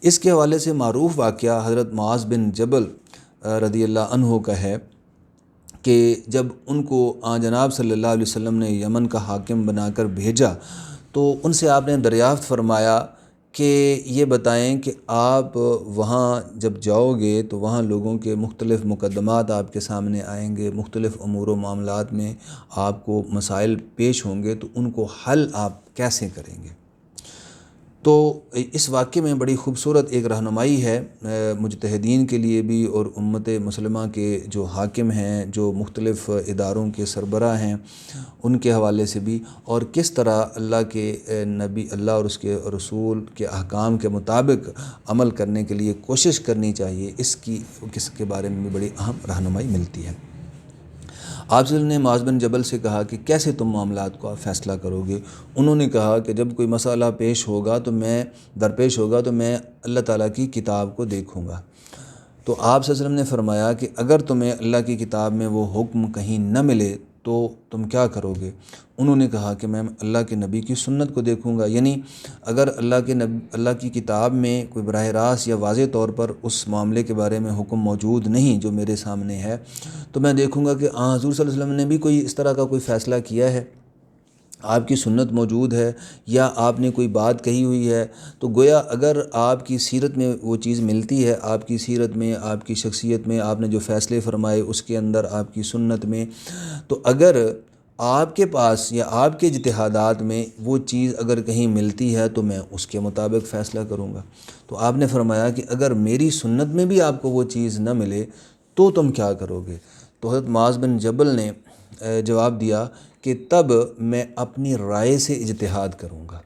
اس کے حوالے سے معروف واقعہ حضرت معاذ بن جبل رضی اللہ عنہ کا ہے کہ جب ان کو جناب صلی اللہ علیہ وسلم نے یمن کا حاکم بنا کر بھیجا تو ان سے آپ نے دریافت فرمایا کہ یہ بتائیں کہ آپ وہاں جب جاؤ گے تو وہاں لوگوں کے مختلف مقدمات آپ کے سامنے آئیں گے، مختلف امور و معاملات میں آپ کو مسائل پیش ہوں گے، تو ان کو حل آپ کیسے کریں گے؟ تو اس واقعے میں بڑی خوبصورت ایک رہنمائی ہے مجتہدین کے لیے بھی اور امت مسلمہ کے جو حاکم ہیں، جو مختلف اداروں کے سربراہ ہیں، ان کے حوالے سے بھی، اور کس طرح اللہ کے نبی، اللہ اور اس کے رسول کے احکام کے مطابق عمل کرنے کے لیے کوشش کرنی چاہیے، اس کے بارے میں بھی بڑی اہم رہنمائی ملتی ہے۔ آپ صلی اللہ علیہ وسلم نے معاذ بن جبل سے کہا کہ کیسے تم معاملات کو فیصلہ کرو گے؟ انہوں نے کہا کہ جب کوئی مسئلہ درپیش ہوگا تو میں اللہ تعالیٰ کی کتاب کو دیکھوں گا۔ تو آپ صلی اللہ علیہ وسلم نے فرمایا کہ اگر تمہیں اللہ کی کتاب میں وہ حکم کہیں نہ ملے تو تم کیا کرو گے؟ انہوں نے کہا کہ میں اللہ کے نبی کی سنت کو دیکھوں گا، یعنی اگر اللہ کی کتاب میں کوئی براہ راست یا واضح طور پر اس معاملے کے بارے میں حکم موجود نہیں جو میرے سامنے ہے، تو میں دیکھوں گا کہ حضور صلی اللہ علیہ وسلم نے بھی کوئی اس طرح کا کوئی فیصلہ کیا ہے، آپ کی سنت موجود ہے یا آپ نے کوئی بات کہی ہوئی ہے۔ تو گویا اگر آپ کی سیرت میں وہ چیز ملتی ہے، آپ کی سیرت میں، آپ کی شخصیت میں آپ نے جو فیصلے فرمائے اس کے اندر، آپ کی سنت میں، تو اگر آپ کے پاس یا آپ کے اجتہادات میں وہ چیز اگر کہیں ملتی ہے تو میں اس کے مطابق فیصلہ کروں گا۔ تو آپ نے فرمایا کہ اگر میری سنت میں بھی آپ کو وہ چیز نہ ملے تو تم کیا کرو گے؟ تو حضرت معاذ بن جبل نے جواب دیا کہ تب میں اپنی رائے سے اجتہاد کروں گا۔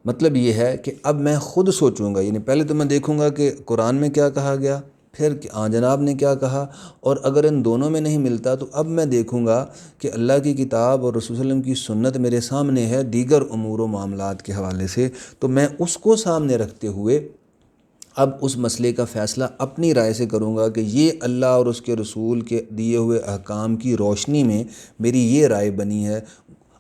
مطلب یہ ہے کہ اب میں خود سوچوں گا، یعنی پہلے تو میں دیکھوں گا کہ قرآن میں کیا کہا گیا، پھر جناب نے کیا کہا، اور اگر ان دونوں میں نہیں ملتا تو اب میں دیکھوں گا کہ اللہ کی کتاب اور رسول صلی اللہ علیہ وسلم کی سنت میرے سامنے ہے دیگر امور و معاملات کے حوالے سے، تو میں اس کو سامنے رکھتے ہوئے اب اس مسئلے کا فیصلہ اپنی رائے سے کروں گا کہ یہ اللہ اور اس کے رسول کے دیے ہوئے احکام کی روشنی میں میری یہ رائے بنی ہے۔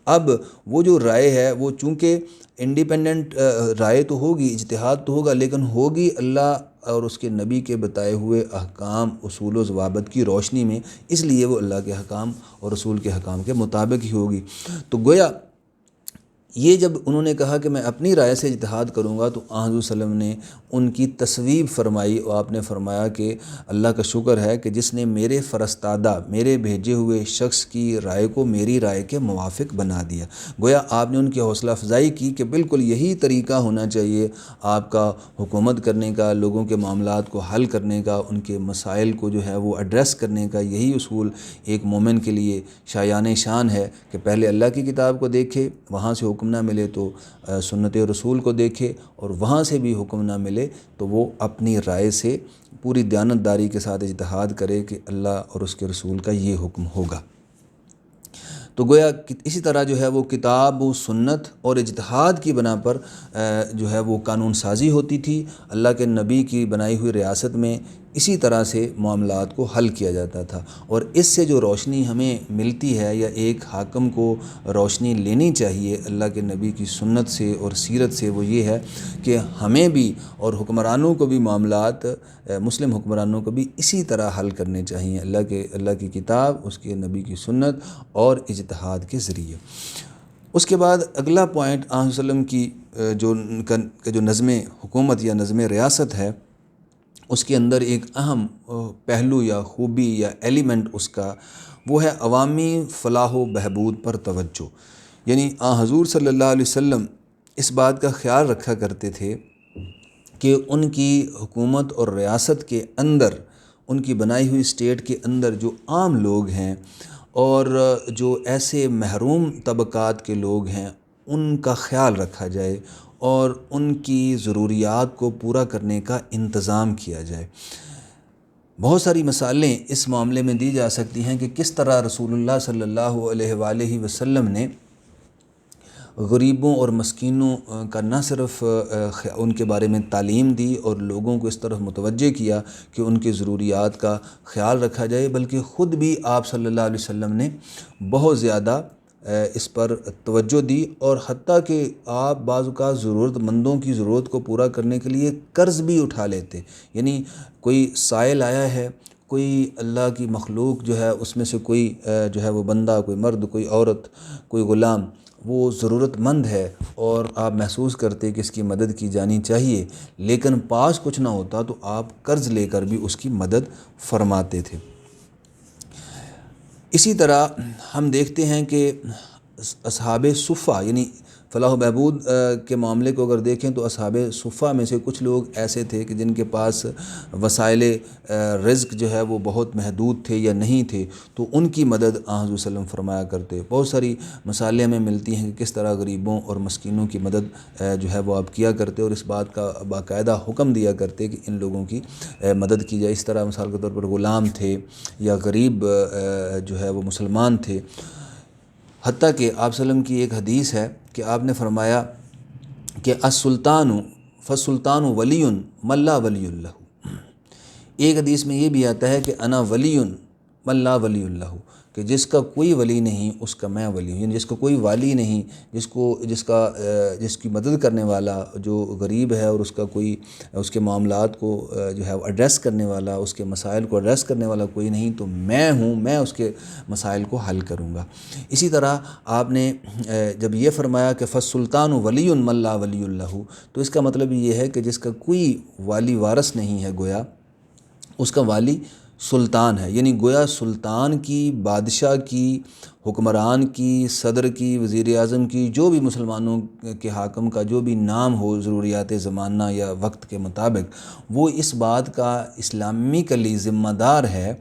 اب وہ جو رائے ہے وہ چونکہ انڈیپینڈنٹ رائے تو ہوگی، اجتہاد تو ہوگا، لیکن ہوگی اللہ اور اس کے نبی کے بتائے ہوئے احکام، اصول و ضوابط کی روشنی میں، اس لیے وہ اللہ کے احکام اور رسول کے احکام کے مطابق ہی ہوگی۔ تو گویا یہ جب انہوں نے کہا کہ میں اپنی رائے سے اجتہاد کروں گا تو حضور صلی اللہ علیہ وسلم نے ان کی تصویب فرمائی، اور آپ نے فرمایا کہ اللہ کا شکر ہے کہ جس نے میرے فرستادہ، میرے بھیجے ہوئے شخص کی رائے کو میری رائے کے موافق بنا دیا۔ گویا آپ نے ان کی حوصلہ افزائی کی کہ بالکل یہی طریقہ ہونا چاہیے آپ کا حکومت کرنے کا، لوگوں کے معاملات کو حل کرنے کا، ان کے مسائل کو جو ہے وہ ایڈریس کرنے کا، یہی اصول ایک مومن کے لیے شایان شان ہے کہ پہلے اللہ کی کتاب کو دیکھے، وہاں سے حکم نہ ملے تو سنت رسول کو دیکھے، اور وہاں سے بھی حکم نہ ملے تو وہ اپنی رائے سے پوری دیانتداری کے ساتھ اجتہاد کرے کہ اللہ اور اس کے رسول کا یہ حکم ہوگا۔ تو گویا اسی طرح جو ہے وہ کتاب و سنت اور اجتہاد کی بنا پر جو ہے وہ قانون سازی ہوتی تھی۔ اللہ کے نبی کی بنائی ہوئی ریاست میں اسی طرح سے معاملات کو حل کیا جاتا تھا، اور اس سے جو روشنی ہمیں ملتی ہے یا ایک حاکم کو روشنی لینی چاہیے اللہ کے نبی کی سنت سے اور سیرت سے، وہ یہ ہے کہ ہمیں بھی اور حکمرانوں کو بھی معاملات، مسلم حکمرانوں کو بھی اسی طرح حل کرنے چاہیے، اللہ کی کتاب، اس کے نبی کی سنت اور اجتہاد کے ذریعے۔ اس کے بعد اگلا پوائنٹ آپ صلی اللہ علیہ وسلم کی جو نظم حکومت یا نظم ریاست ہے، اس کے اندر ایک اہم پہلو یا خوبی یا ایلیمنٹ اس کا وہ ہے عوامی فلاح و بہبود پر توجہ۔ یعنی حضور صلی اللہ علیہ وسلم اس بات کا خیال رکھا کرتے تھے کہ ان کی حکومت اور ریاست کے اندر ان کی بنائی ہوئی اسٹیٹ کے اندر جو عام لوگ ہیں اور جو ایسے محروم طبقات کے لوگ ہیں ان کا خیال رکھا جائے اور ان کی ضروریات کو پورا کرنے کا انتظام کیا جائے۔ بہت ساری مثالیں اس معاملے میں دی جا سکتی ہیں کہ کس طرح رسول اللہ صلی اللہ علیہ وآلہ وسلم نے غریبوں اور مسکینوں کا نہ صرف ان کے بارے میں تعلیم دی اور لوگوں کو اس طرف متوجہ کیا کہ ان کے ضروریات کا خیال رکھا جائے، بلکہ خود بھی آپ صلی اللہ علیہ وسلم نے بہت زیادہ اس پر توجہ دی، اور حتیٰ کہ آپ بعض اوقات ضرورت مندوں کی ضرورت کو پورا کرنے کے لیے قرض بھی اٹھا لیتے۔ یعنی کوئی سائل آیا ہے، کوئی اللہ کی مخلوق جو ہے اس میں سے کوئی جو ہے وہ بندہ، کوئی مرد، کوئی عورت، کوئی غلام، وہ ضرورت مند ہے اور آپ محسوس کرتے کہ اس کی مدد کی جانی چاہیے، لیکن پاس کچھ نہ ہوتا تو آپ قرض لے کر بھی اس کی مدد فرماتے تھے۔ اسی طرح ہم دیکھتے ہیں کہ اصحاب صفہ یعنی فلاح و بہبود کے معاملے کو اگر دیکھیں تو اصحاب صفہ میں سے کچھ لوگ ایسے تھے کہ جن کے پاس وسائل رزق جو ہے وہ بہت محدود تھے یا نہیں تھے، تو ان کی مدد آن حضور صلی اللہ علیہ وسلم فرمایا کرتے۔ بہت ساری مثالیں ہمیں ملتی ہیں کہ کس طرح غریبوں اور مسکینوں کی مدد جو ہے وہ آپ کیا کرتے اور اس بات کا باقاعدہ حکم دیا کرتے کہ ان لوگوں کی مدد کی جائے۔ اس طرح مثال کے طور پر غلام تھے یا غریب جو ہے وہ مسلمان تھے۔ حتیٰ کہ آپ صلی اللہ علیہ وسلم کی ایک حدیث ہے کہ آپ نے فرمایا کہ السلطان فالسلطان ولی من لا ولی اللہ۔ ایک حدیث میں یہ بھی آتا ہے کہ انا ولی من لا ولی اللہ، کہ جس کا کوئی ولی نہیں اس کا میں ولی ہوں، یعنی جس کا کوئی والی نہیں، جس کی مدد کرنے والا جو غریب ہے اور اس کا کوئی اس کے معاملات کو جو ہے ایڈریس کرنے والا، اس کے مسائل کو ایڈریس کرنے والا کوئی نہیں، تو میں ہوں، میں اس کے مسائل کو حل کروں گا۔ اسی طرح آپ نے جب یہ فرمایا کہ فالسلطان ولی من لا ولی اللہ، تو اس کا مطلب یہ ہے کہ جس کا کوئی والی وارث نہیں ہے، گویا اس کا والی سلطان ہے، یعنی گویا سلطان کی، بادشاہ کی، حکمران کی، صدر کی، وزیر اعظم کی، جو بھی مسلمانوں کے حاکم کا جو بھی نام ہو ضروریات زمانہ یا وقت کے مطابق، وہ اس بات کا اسلامکلی ذمہ دار ہے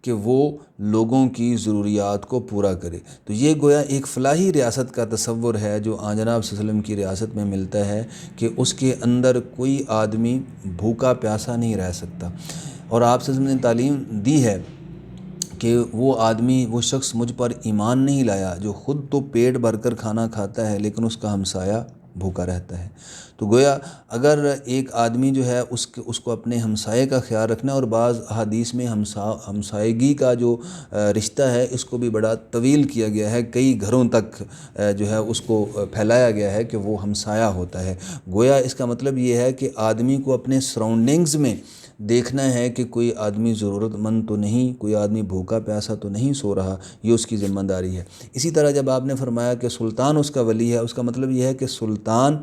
کہ وہ لوگوں کی ضروریات کو پورا کرے۔ تو یہ گویا ایک فلاحی ریاست کا تصور ہے جو آن جناب صلی اللہ علیہ وسلم کی ریاست میں ملتا ہے کہ اس کے اندر کوئی آدمی بھوکا پیاسا نہیں رہ سکتا، اور آپ صلی اللہ علیہ وسلم نے تعلیم دی ہے کہ وہ آدمی، وہ شخص مجھ پر ایمان نہیں لایا جو خود تو پیٹ بھر کر کھانا کھاتا ہے لیکن اس کا ہمسایہ بھوکا رہتا ہے۔ تو گویا اگر ایک آدمی جو ہے اس کو اپنے ہمسائے کا خیال رکھنا، اور بعض احادیث میں ہمسائیگی کا جو رشتہ ہے اس کو بھی بڑا طویل کیا گیا ہے، کئی گھروں تک جو ہے اس کو پھیلایا گیا ہے کہ وہ ہمسایہ ہوتا ہے۔ گویا اس کا مطلب یہ ہے کہ آدمی کو اپنے سراؤنڈنگز میں دیکھنا ہے کہ کوئی آدمی ضرورت مند تو نہیں، کوئی آدمی بھوکا پیاسا تو نہیں سو رہا، یہ اس کی ذمہ داری ہے۔ اسی طرح جب آپ نے فرمایا کہ سلطان اس کا ولی ہے، اس کا مطلب یہ ہے کہ سلطان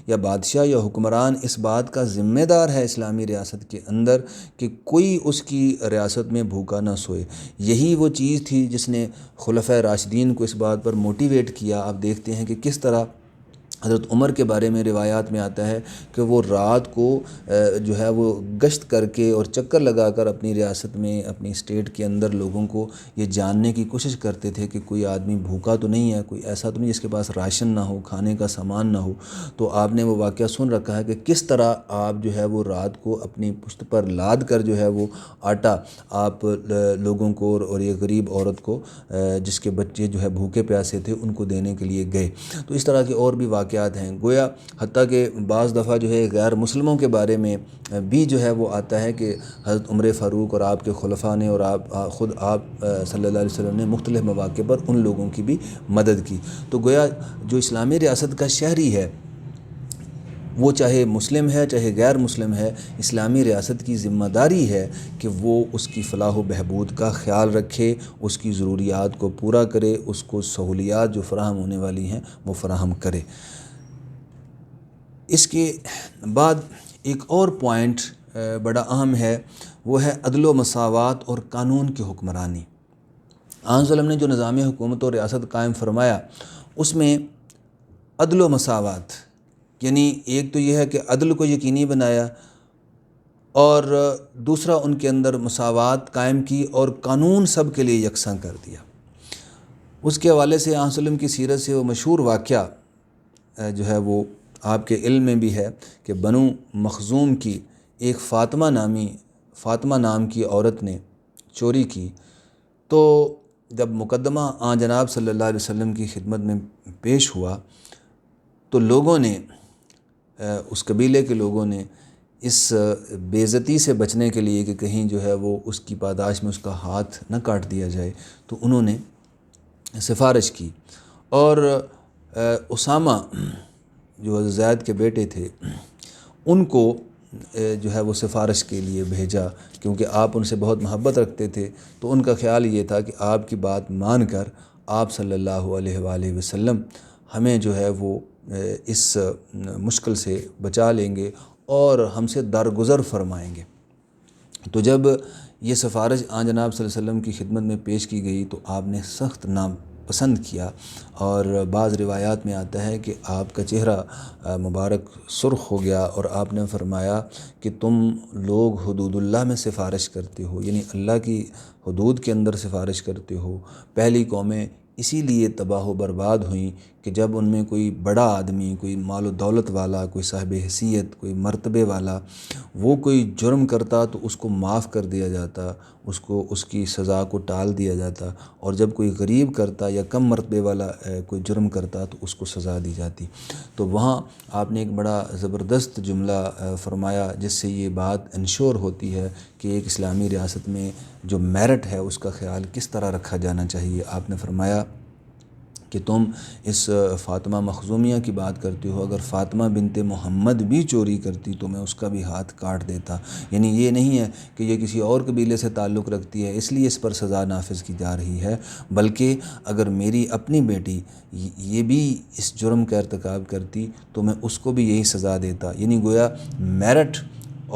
یا بادشاہ یا حکمران اس بات کا ذمہ دار ہے اسلامی ریاست کے اندر کہ کوئی اس کی ریاست میں بھوکا نہ سوئے۔ یہی وہ چیز تھی جس نے خلفائے راشدین کو اس بات پر موٹیویٹ کیا۔ آپ دیکھتے ہیں کہ کس طرح حضرت عمر کے بارے میں روایات میں آتا ہے کہ وہ رات کو جو ہے وہ گشت کر کے اور چکر لگا کر اپنی ریاست میں، اپنی اسٹیٹ کے اندر لوگوں کو یہ جاننے کی کوشش کرتے تھے کہ کوئی آدمی بھوکا تو نہیں ہے، کوئی ایسا تو نہیں جس کے پاس راشن نہ ہو، کھانے کا سامان نہ ہو۔ تو آپ نے وہ واقعہ سن رکھا ہے کہ کس طرح آپ جو ہے وہ رات کو اپنی پشت پر لاد کر جو ہے وہ آٹا آپ لوگوں کو اور یہ غریب عورت کو جس کے بچے جو ہے بھوکے پیاسے تھے ان کو دینے کے لیے گئے۔ تو اس طرح کے اور بھی واقعات ہیں، گویا حتیٰ کہ بعض دفعہ جو ہے غیر مسلموں کے بارے میں بھی جو ہے وہ آتا ہے کہ حضرت عمر فاروق اور آپ کے خلفاء نے اور خود آپ صلی اللہ علیہ وسلم نے مختلف مواقع پر ان لوگوں کی بھی مدد کی۔ تو گویا جو اسلامی ریاست کا شہری ہے، وہ چاہے مسلم ہے چاہے غیر مسلم ہے، اسلامی ریاست کی ذمہ داری ہے کہ وہ اس کی فلاح و بہبود کا خیال رکھے، اس کی ضروریات کو پورا کرے، اس کو سہولیات جو فراہم ہونے والی ہیں وہ فراہم کرے۔ اس کے بعد ایک اور پوائنٹ بڑا اہم ہے، وہ ہے عدل و مساوات اور قانون کی حکمرانی۔ آن صلی اللہ علیہ وسلم نے جو نظام حکومت اور ریاست قائم فرمایا اس میں عدل و مساوات، یعنی ایک تو یہ ہے کہ عدل کو یقینی بنایا، اور دوسرا ان کے اندر مساوات قائم کی اور قانون سب کے لیے یکساں کر دیا۔ اس کے حوالے سے آن وسلم کی سیرت سے وہ مشہور واقعہ جو ہے وہ آپ کے علم میں بھی ہے کہ بنو مخزوم کی ایک فاطمہ نام کی عورت نے چوری کی، تو جب مقدمہ آن جناب صلی اللہ علیہ وسلم کی خدمت میں پیش ہوا تو لوگوں نے، اس قبیلے کے لوگوں نے اس بے عزتی سے بچنے کے لیے کہ کہیں جو ہے وہ اس کی پاداش میں اس کا ہاتھ نہ کاٹ دیا جائے، تو انہوں نے سفارش کی اور اسامہ جو زید کے بیٹے تھے ان کو جو ہے وہ سفارش کے لیے بھیجا، کیونکہ آپ ان سے بہت محبت رکھتے تھے، تو ان کا خیال یہ تھا کہ آپ کی بات مان کر آپ صلی اللہ علیہ وآلہ وسلم ہمیں جو ہے وہ اس مشکل سے بچا لیں گے اور ہم سے درگزر فرمائیں گے۔ تو جب یہ سفارش آن جناب صلی اللہ علیہ وسلم کی خدمت میں پیش کی گئی تو آپ نے سخت ناپسند کیا، اور بعض روایات میں آتا ہے کہ آپ کا چہرہ مبارک سرخ ہو گیا اور آپ نے فرمایا کہ تم لوگ حدود اللہ میں سفارش کرتے ہو، یعنی اللہ کی حدود کے اندر سفارش کرتے ہو۔ پہلی قومیں اسی لیے تباہ و برباد ہوئیں کہ جب ان میں کوئی بڑا آدمی، کوئی مال و دولت والا، کوئی صاحب حیثیت، کوئی مرتبے والا، وہ کوئی جرم کرتا تو اس کو معاف کر دیا جاتا، اس کی سزا کو ٹال دیا جاتا، اور جب کوئی غریب کرتا یا کم مرتبے والا کوئی جرم کرتا تو اس کو سزا دی جاتی۔ تو وہاں آپ نے ایک بڑا زبردست جملہ فرمایا جس سے یہ بات انشور ہوتی ہے کہ ایک اسلامی ریاست میں جو میرٹ ہے اس کا خیال کس طرح رکھا جانا چاہیے۔ آپ نے فرمایا کہ تم اس فاطمہ مخزومیہ کی بات کرتے ہو، اگر فاطمہ بنت محمد بھی چوری کرتی تو میں اس کا بھی ہاتھ کاٹ دیتا، یعنی یہ نہیں ہے کہ یہ کسی اور قبیلے سے تعلق رکھتی ہے اس لیے اس پر سزا نافذ کی جا رہی ہے، بلکہ اگر میری اپنی بیٹی یہ بھی اس جرم کا ارتکاب کرتی تو میں اس کو بھی یہی سزا دیتا۔ یعنی گویا میرٹ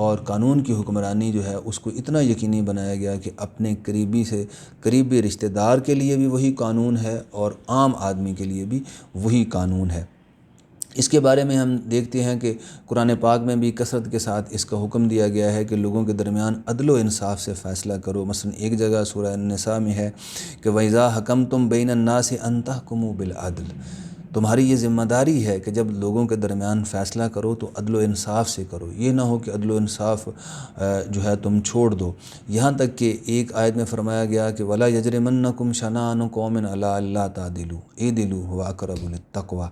اور قانون کی حکمرانی جو ہے اس کو اتنا یقینی بنایا گیا کہ اپنے قریبی رشتہ دار کے لیے بھی وہی قانون ہے اور عام آدمی کے لیے بھی وہی قانون ہے۔ اس کے بارے میں ہم دیکھتے ہیں کہ قرآن پاک میں بھی کثرت کے ساتھ اس کا حکم دیا گیا ہے کہ لوگوں کے درمیان عدل و انصاف سے فیصلہ کرو۔ مثلا ایک جگہ سورہ النساء میں ہے کہ وَإِذَا حَكَمْتُمْ بَيْنَ النَّاسِ أَن تَحْكُمُوا بِالْعَدْلِ، تمہاری یہ ذمہ داری ہے کہ جب لوگوں کے درمیان فیصلہ کرو تو عدل و انصاف سے کرو، یہ نہ ہو کہ عدل و انصاف جو ہے تم چھوڑ دو۔ یہاں تک کہ ایک آیت میں فرمایا گیا کہ وَلَا يَجْرِمَنَّكُمْ شَنَآنُ قَوْمٍ عَلَىٰ أَلَّا تَعْدِلُوا اعْدِلُوا هُوَ أَقْرَبُ لِلتَّقْوَىٰ،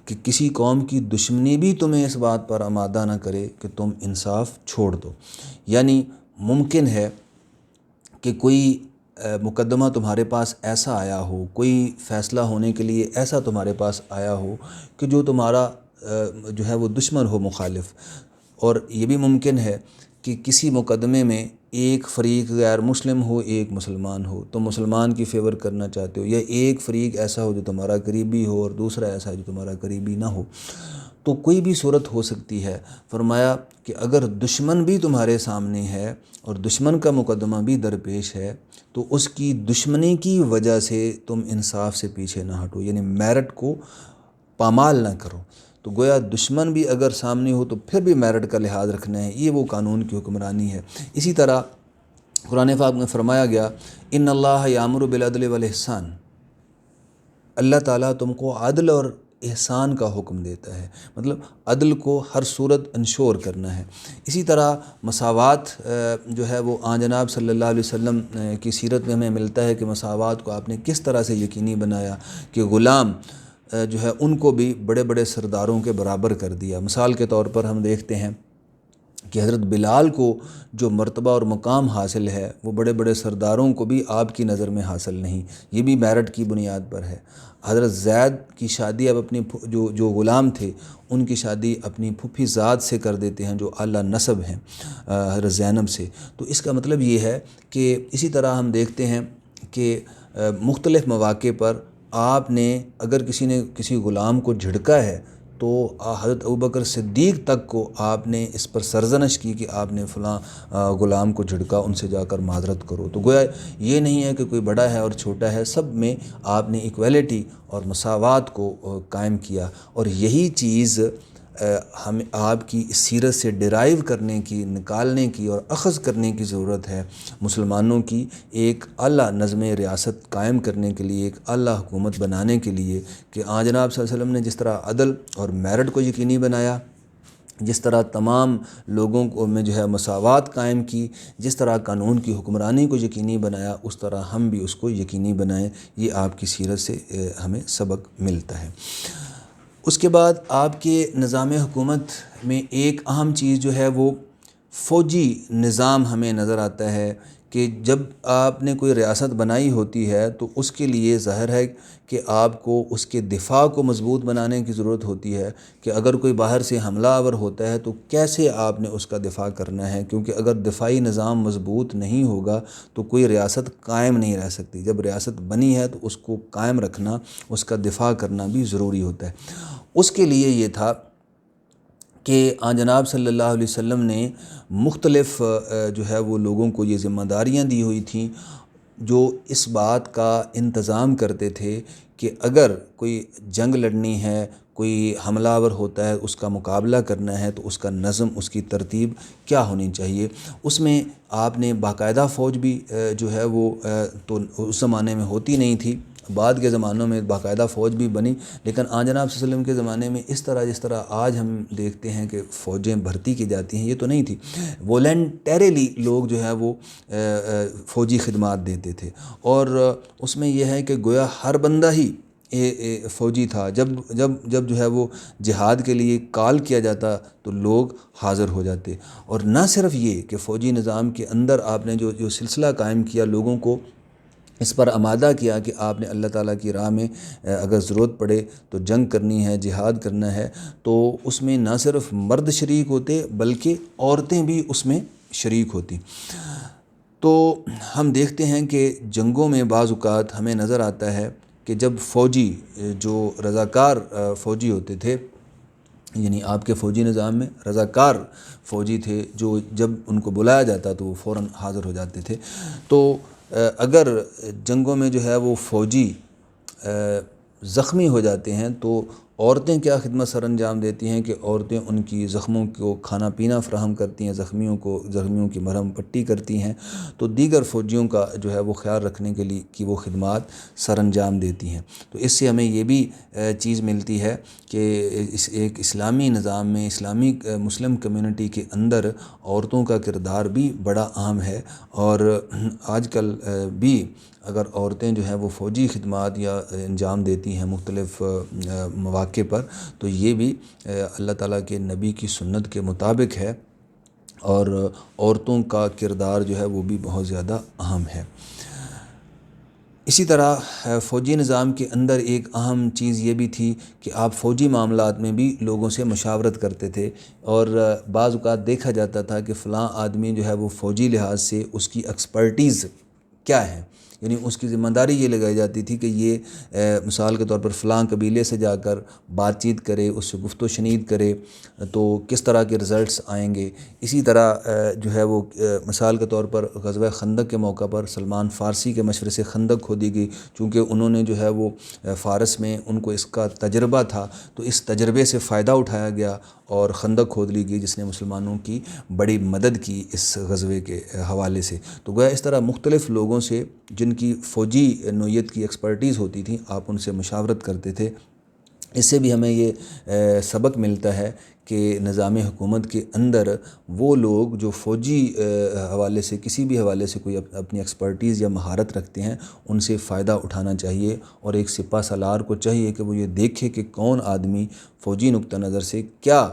کہ کسی قوم کی دشمنی بھی تمہیں اس بات پر آمادہ نہ کرے کہ تم انصاف چھوڑ دو۔ یعنی ممکن ہے کہ کوئی مقدمہ تمہارے پاس ایسا آیا ہو، کوئی فیصلہ ہونے کے لیے ایسا تمہارے پاس آیا ہو کہ جو تمہارا جو ہے وہ دشمن ہو، مخالف، اور یہ بھی ممکن ہے کہ کسی مقدمے میں ایک فریق غیر مسلم ہو، ایک مسلمان ہو، تو مسلمان کی فیور کرنا چاہتے ہو، یا ایک فریق ایسا ہو جو تمہارا قریبی ہو اور دوسرا ایسا جو تمہارا قریبی نہ ہو، تو کوئی بھی صورت ہو سکتی ہے۔ فرمایا کہ اگر دشمن بھی تمہارے سامنے ہے اور دشمن کا مقدمہ بھی درپیش ہے تو اس کی دشمنی کی وجہ سے تم انصاف سے پیچھے نہ ہٹو، یعنی میرٹ کو پامال نہ کرو۔ تو گویا دشمن بھی اگر سامنے ہو تو پھر بھی میرٹ کا لحاظ رکھنا ہے، یہ وہ قانون کی حکمرانی ہے۔ اسی طرح قرآن پاک میں فرمایا گیا ان اللہ یامر بالعدل والاحسان، اللہ تعالیٰ تم کو عدل اور احسان کا حکم دیتا ہے، مطلب عدل کو ہر صورت انشور کرنا ہے۔ اسی طرح مساوات جو ہے وہ آن جناب صلی اللہ علیہ وسلم کی سیرت میں ہمیں ملتا ہے کہ مساوات کو آپ نے کس طرح سے یقینی بنایا کہ غلام جو ہے ان کو بھی بڑے بڑے سرداروں کے برابر کر دیا۔ مثال کے طور پر ہم دیکھتے ہیں کہ حضرت بلال کو جو مرتبہ اور مقام حاصل ہے وہ بڑے بڑے سرداروں کو بھی آپ کی نظر میں حاصل نہیں، یہ بھی میرٹ کی بنیاد پر ہے۔ حضرت زید کی شادی اب اپنی جو غلام تھے ان کی شادی اپنی پھوپھی زاد سے کر دیتے ہیں جو اعلیٰ نسب ہیں حضرت زینب سے۔ تو اس کا مطلب یہ ہے کہ اسی طرح ہم دیکھتے ہیں کہ مختلف مواقع پر آپ نے اگر کسی نے کسی غلام کو جھڑکا ہے تو حضرت ابوبکر صدیق تک کو آپ نے اس پر سرزنش کی کہ آپ نے فلاں غلام کو جھڑکا، ان سے جا کر معذرت کرو۔ تو گویا یہ نہیں ہے کہ کوئی بڑا ہے اور چھوٹا ہے، سب میں آپ نے ایکویلٹی اور مساوات کو قائم کیا، اور یہی چیز ہمیں آپ کی اس سیرت سے ڈرائیو کرنے کی، نکالنے کی اور اخذ کرنے کی ضرورت ہے، مسلمانوں کی ایک اعلیٰ نظم ریاست قائم کرنے کے لیے، ایک اعلیٰ حکومت بنانے کے لیے، کہ جناب صلی اللہ علیہ وسلم نے جس طرح عدل اور میرٹ کو یقینی بنایا، جس طرح تمام لوگوں کو میں جو ہے مساوات قائم کی، جس طرح قانون کی حکمرانی کو یقینی بنایا، اس طرح ہم بھی اس کو یقینی بنائیں۔ یہ آپ کی سیرت سے ہمیں سبق ملتا ہے۔ اس کے بعد آپ کے نظام حکومت میں ایک اہم چیز جو ہے وہ فوجی نظام ہمیں نظر آتا ہے، کہ جب آپ نے کوئی ریاست بنائی ہوتی ہے تو اس کے لیے ظاہر ہے کہ آپ کو اس کے دفاع کو مضبوط بنانے کی ضرورت ہوتی ہے، کہ اگر کوئی باہر سے حملہ آور ہوتا ہے تو کیسے آپ نے اس کا دفاع کرنا ہے، کیونکہ اگر دفاعی نظام مضبوط نہیں ہوگا تو کوئی ریاست قائم نہیں رہ سکتی۔ جب ریاست بنی ہے تو اس کو قائم رکھنا، اس کا دفاع کرنا بھی ضروری ہوتا ہے۔ اس کے لیے یہ تھا کہ جناب صلی اللہ علیہ وسلم نے مختلف جو ہے وہ لوگوں کو یہ ذمہ داریاں دی ہوئی تھیں، جو اس بات کا انتظام کرتے تھے کہ اگر کوئی جنگ لڑنی ہے، کوئی حملہ آور ہوتا ہے، اس کا مقابلہ کرنا ہے، تو اس کا نظم، اس کی ترتیب کیا ہونی چاہیے۔ اس میں آپ نے باقاعدہ فوج بھی جو ہے وہ تو اس زمانے میں ہوتی نہیں تھی، بعد کے زمانوں میں باقاعدہ فوج بھی بنی، لیکن جناب صلی اللہ علیہ وسلم کے زمانے میں اس طرح جس طرح آج ہم دیکھتے ہیں کہ فوجیں بھرتی کی جاتی ہیں، یہ تو نہیں تھی۔ والنٹریلی لوگ جو ہے وہ فوجی خدمات دیتے تھے، اور اس میں یہ ہے کہ گویا ہر بندہ ہی فوجی تھا۔ جب جو ہے وہ جہاد کے لیے کال کیا جاتا تو لوگ حاضر ہو جاتے۔ اور نہ صرف یہ کہ فوجی نظام کے اندر آپ نے جو سلسلہ قائم کیا، لوگوں کو اس پر آمادہ کیا کہ آپ نے اللہ تعالیٰ کی راہ میں اگر ضرورت پڑے تو جنگ کرنی ہے، جہاد کرنا ہے، تو اس میں نہ صرف مرد شریک ہوتے بلکہ عورتیں بھی اس میں شریک ہوتی۔ تو ہم دیکھتے ہیں کہ جنگوں میں بعض اوقات ہمیں نظر آتا ہے کہ جب فوجی جو رضاکار فوجی ہوتے تھے، یعنی آپ کے فوجی نظام میں رضاکار فوجی تھے، جو جب ان کو بلایا جاتا تو وہ فوراً حاضر ہو جاتے تھے، تو اگر جنگوں میں جو ہے وہ فوجی زخمی ہو جاتے ہیں تو عورتیں کیا خدمت سر انجام دیتی ہیں کہ عورتیں ان کی زخموں کو کھانا پینا فراہم کرتی ہیں، زخمیوں کی مرہم پٹی کرتی ہیں، تو دیگر فوجیوں کا جو ہے وہ خیال رکھنے کے لیے کہ وہ خدمات سر انجام دیتی ہیں۔ تو اس سے ہمیں یہ بھی چیز ملتی ہے کہ ایک اسلامی نظام میں، اسلامی مسلم کمیونٹی کے اندر عورتوں کا کردار بھی بڑا اہم ہے، اور آج کل بھی اگر عورتیں جو ہیں وہ فوجی خدمات یا انجام دیتی ہیں مختلف مواقع پر، تو یہ بھی اللہ تعالیٰ کے نبی کی سنت کے مطابق ہے، اور عورتوں کا کردار جو ہے وہ بھی بہت زیادہ اہم ہے۔ اسی طرح فوجی نظام کے اندر ایک اہم چیز یہ بھی تھی کہ آپ فوجی معاملات میں بھی لوگوں سے مشاورت کرتے تھے، اور بعض اوقات دیکھا جاتا تھا کہ فلاں آدمی جو ہے وہ فوجی لحاظ سے اس کی ایکسپرٹیز کیا ہے، یعنی اس کی ذمہ داری یہ لگائی جاتی تھی کہ یہ مثال کے طور پر فلاں قبیلے سے جا کر بات چیت کرے، اس سے گفت و شنید کرے تو کس طرح کے رزلٹس آئیں گے۔ اسی طرح جو ہے وہ مثال کے طور پر غزوہ خندق کے موقع پر سلمان فارسی کے مشورے سے خندق کھودی گئی، چونکہ انہوں نے جو ہے وہ فارس میں ان کو اس کا تجربہ تھا، تو اس تجربے سے فائدہ اٹھایا گیا اور خندق کھود لی گئی، جس نے مسلمانوں کی بڑی مدد کی اس غزوے کے حوالے سے۔ تو گویا اس طرح مختلف لوگوں سے جن کی فوجی نوعیت کی ایکسپرٹیز ہوتی تھی، آپ ان سے مشاورت کرتے تھے۔ اس سے بھی ہمیں یہ سبق ملتا ہے کہ نظام حکومت کے اندر وہ لوگ جو فوجی حوالے سے، کسی بھی حوالے سے کوئی اپنی ایکسپرٹیز یا مہارت رکھتے ہیں، ان سے فائدہ اٹھانا چاہیے، اور ایک سپہ سالار کو چاہیے کہ وہ یہ دیکھے کہ کون آدمی فوجی نقطہ نظر سے کیا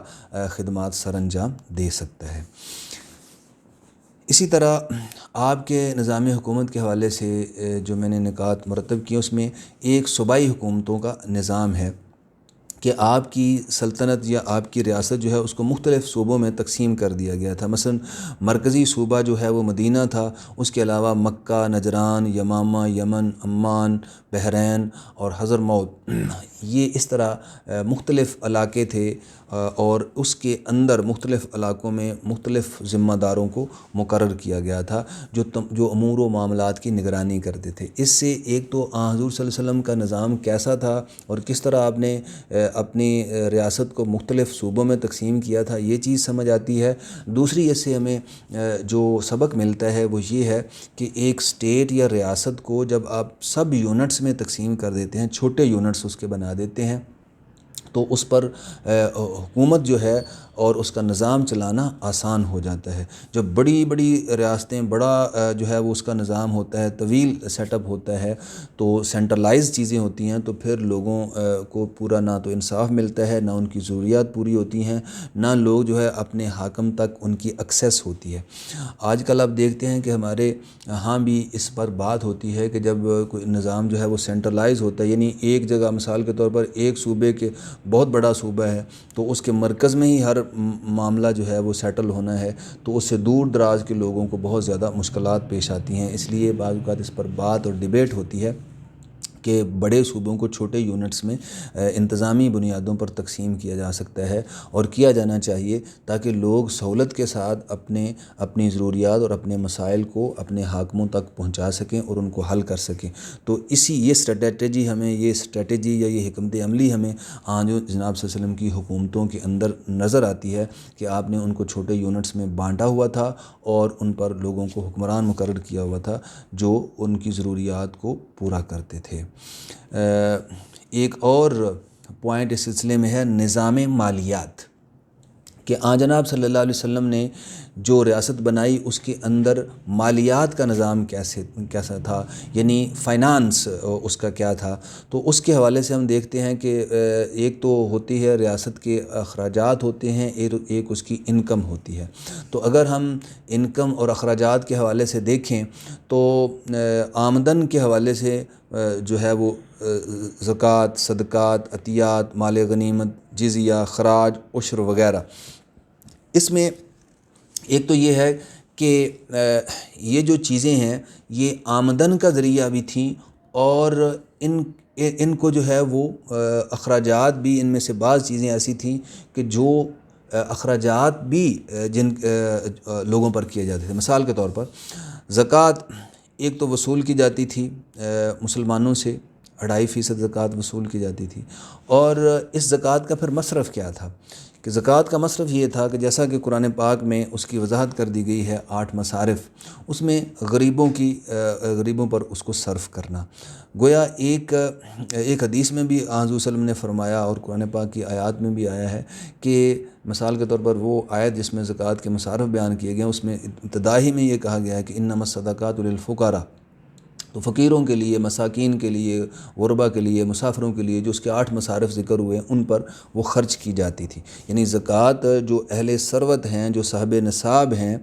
خدمات سر انجام دے سکتا ہے۔ اسی طرح آپ کے نظام حکومت کے حوالے سے جو میں نے نکات مرتب کیے، اس میں ایک صوبائی حکومتوں کا نظام ہے کہ آپ کی سلطنت یا آپ کی ریاست جو ہے اس کو مختلف صوبوں میں تقسیم کر دیا گیا تھا۔ مثلا مرکزی صوبہ جو ہے وہ مدینہ تھا، اس کے علاوہ مکہ، نجران، یمامہ، یمن، عمان، بحرین اور حضرموت، یہ اس طرح مختلف علاقے تھے، اور اس کے اندر مختلف علاقوں میں مختلف ذمہ داروں کو مقرر کیا گیا تھا جو امور و معاملات کی نگرانی کرتے تھے۔ اس سے ایک تو حضور صلی اللہ علیہ وسلم کا نظام کیسا تھا اور کس طرح آپ نے اپنی ریاست کو مختلف صوبوں میں تقسیم کیا تھا، یہ چیز سمجھ آتی ہے۔ دوسری اس سے ہمیں جو سبق ملتا ہے وہ یہ ہے کہ ایک اسٹیٹ یا ریاست کو جب آپ سب یونٹس میں تقسیم کر دیتے ہیں، چھوٹے یونٹس اس کے بنا دیتے ہیں، تو اس پر حکومت جو ہے اور اس کا نظام چلانا آسان ہو جاتا ہے۔ جب بڑی بڑی ریاستیں، بڑا جو ہے وہ اس کا نظام ہوتا ہے، طویل سیٹ اپ ہوتا ہے، تو سینٹرلائز چیزیں ہوتی ہیں، تو پھر لوگوں کو پورا نہ تو انصاف ملتا ہے، نہ ان کی ضروریات پوری ہوتی ہیں، نہ لوگ جو ہے اپنے حاکم تک ان کی ایکسیس ہوتی ہے۔ آج کل آپ دیکھتے ہیں کہ ہمارے ہاں بھی اس پر بات ہوتی ہے کہ جب کوئی نظام جو ہے وہ سینٹرلائز ہوتا ہے، یعنی ایک جگہ مثال کے طور پر ایک صوبے کے، بہت بڑا صوبہ ہے تو اس کے مرکز میں ہی ہر معاملہ جو ہے وہ سیٹل ہونا ہے، تو اس سے دور دراز کے لوگوں کو بہت زیادہ مشکلات پیش آتی ہیں۔ اس لیے بعض اوقات اس پر بات اور ڈیبیٹ ہوتی ہے کہ بڑے صوبوں کو چھوٹے یونٹس میں انتظامی بنیادوں پر تقسیم کیا جا سکتا ہے اور کیا جانا چاہیے، تاکہ لوگ سہولت کے ساتھ اپنی ضروریات اور اپنے مسائل کو اپنے حاکموں تک پہنچا سکیں اور ان کو حل کر سکیں۔ تو یہ اسٹریٹجی یا یہ حکمت عملی ہمیں آج جناب صلی اللہ علیہ وسلم کی حکومتوں کے اندر نظر آتی ہے کہ آپ نے ان کو چھوٹے یونٹس میں بانٹا ہوا تھا اور ان پر لوگوں کو حکمران مقرر کیا ہوا تھا جو ان کی ضروریات کو پورا کرتے تھے۔ ایک اور پوائنٹ اس سلسلے میں ہے نظام مالیات، کہ جناب صلی اللہ علیہ وسلم نے جو ریاست بنائی اس کے اندر مالیات کا نظام کیسا تھا، یعنی فائنانس اس کا کیا تھا۔ تو اس کے حوالے سے ہم دیکھتے ہیں کہ ایک تو ہوتی ہے ریاست کے اخراجات ہوتے ہیں، ایک اس کی انکم ہوتی ہے۔ تو اگر ہم انکم اور اخراجات کے حوالے سے دیکھیں تو آمدن کے حوالے سے جو ہے وہ زکوٰۃ، صدقات، عطیات، مال غنیمت، جزیہ، خراج، عشر وغیرہ، اس میں ایک تو یہ ہے کہ یہ جو چیزیں ہیں یہ آمدن کا ذریعہ بھی تھیں، اور ان کو جو ہے وہ اخراجات بھی، ان میں سے بعض چیزیں ایسی تھیں کہ جو اخراجات بھی جن لوگوں پر کیے جاتے تھے۔ مثال کے طور پر زکوٰۃ ایک تو وصول کی جاتی تھی مسلمانوں سے، 2.5% زکوٰۃ وصول کی جاتی تھی، اور اس زکوٰۃ کا پھر مصرف کیا تھا کہ زکوٰۃ کا مصرف یہ تھا کہ جیسا کہ قرآن پاک میں اس کی وضاحت کر دی گئی ہے 8 مصارف، اس میں غریبوں پر اس کو صرف کرنا۔ گویا ایک حدیث میں بھی حضور صلی اللہ علیہ وسلم نے فرمایا اور قرآن پاک کی آیات میں بھی آیا ہے کہ مثال کے طور پر وہ آیت جس میں زکوٰۃ کے مصارف بیان کیے گئے ہیں، اس میں ابتدائی میں یہ کہا گیا ہے کہ انما الصدقات للفقراء، تو فقیروں کے لیے، مساکین کے لیے، غربا کے لیے، مسافروں کے لیے جو اس کے 8 مصارف ذکر ہوئے ہیں ان پر وہ خرچ کی جاتی تھی۔ یعنی زکوٰۃ جو اہل ثروت ہیں، جو صاحب نصاب ہیں،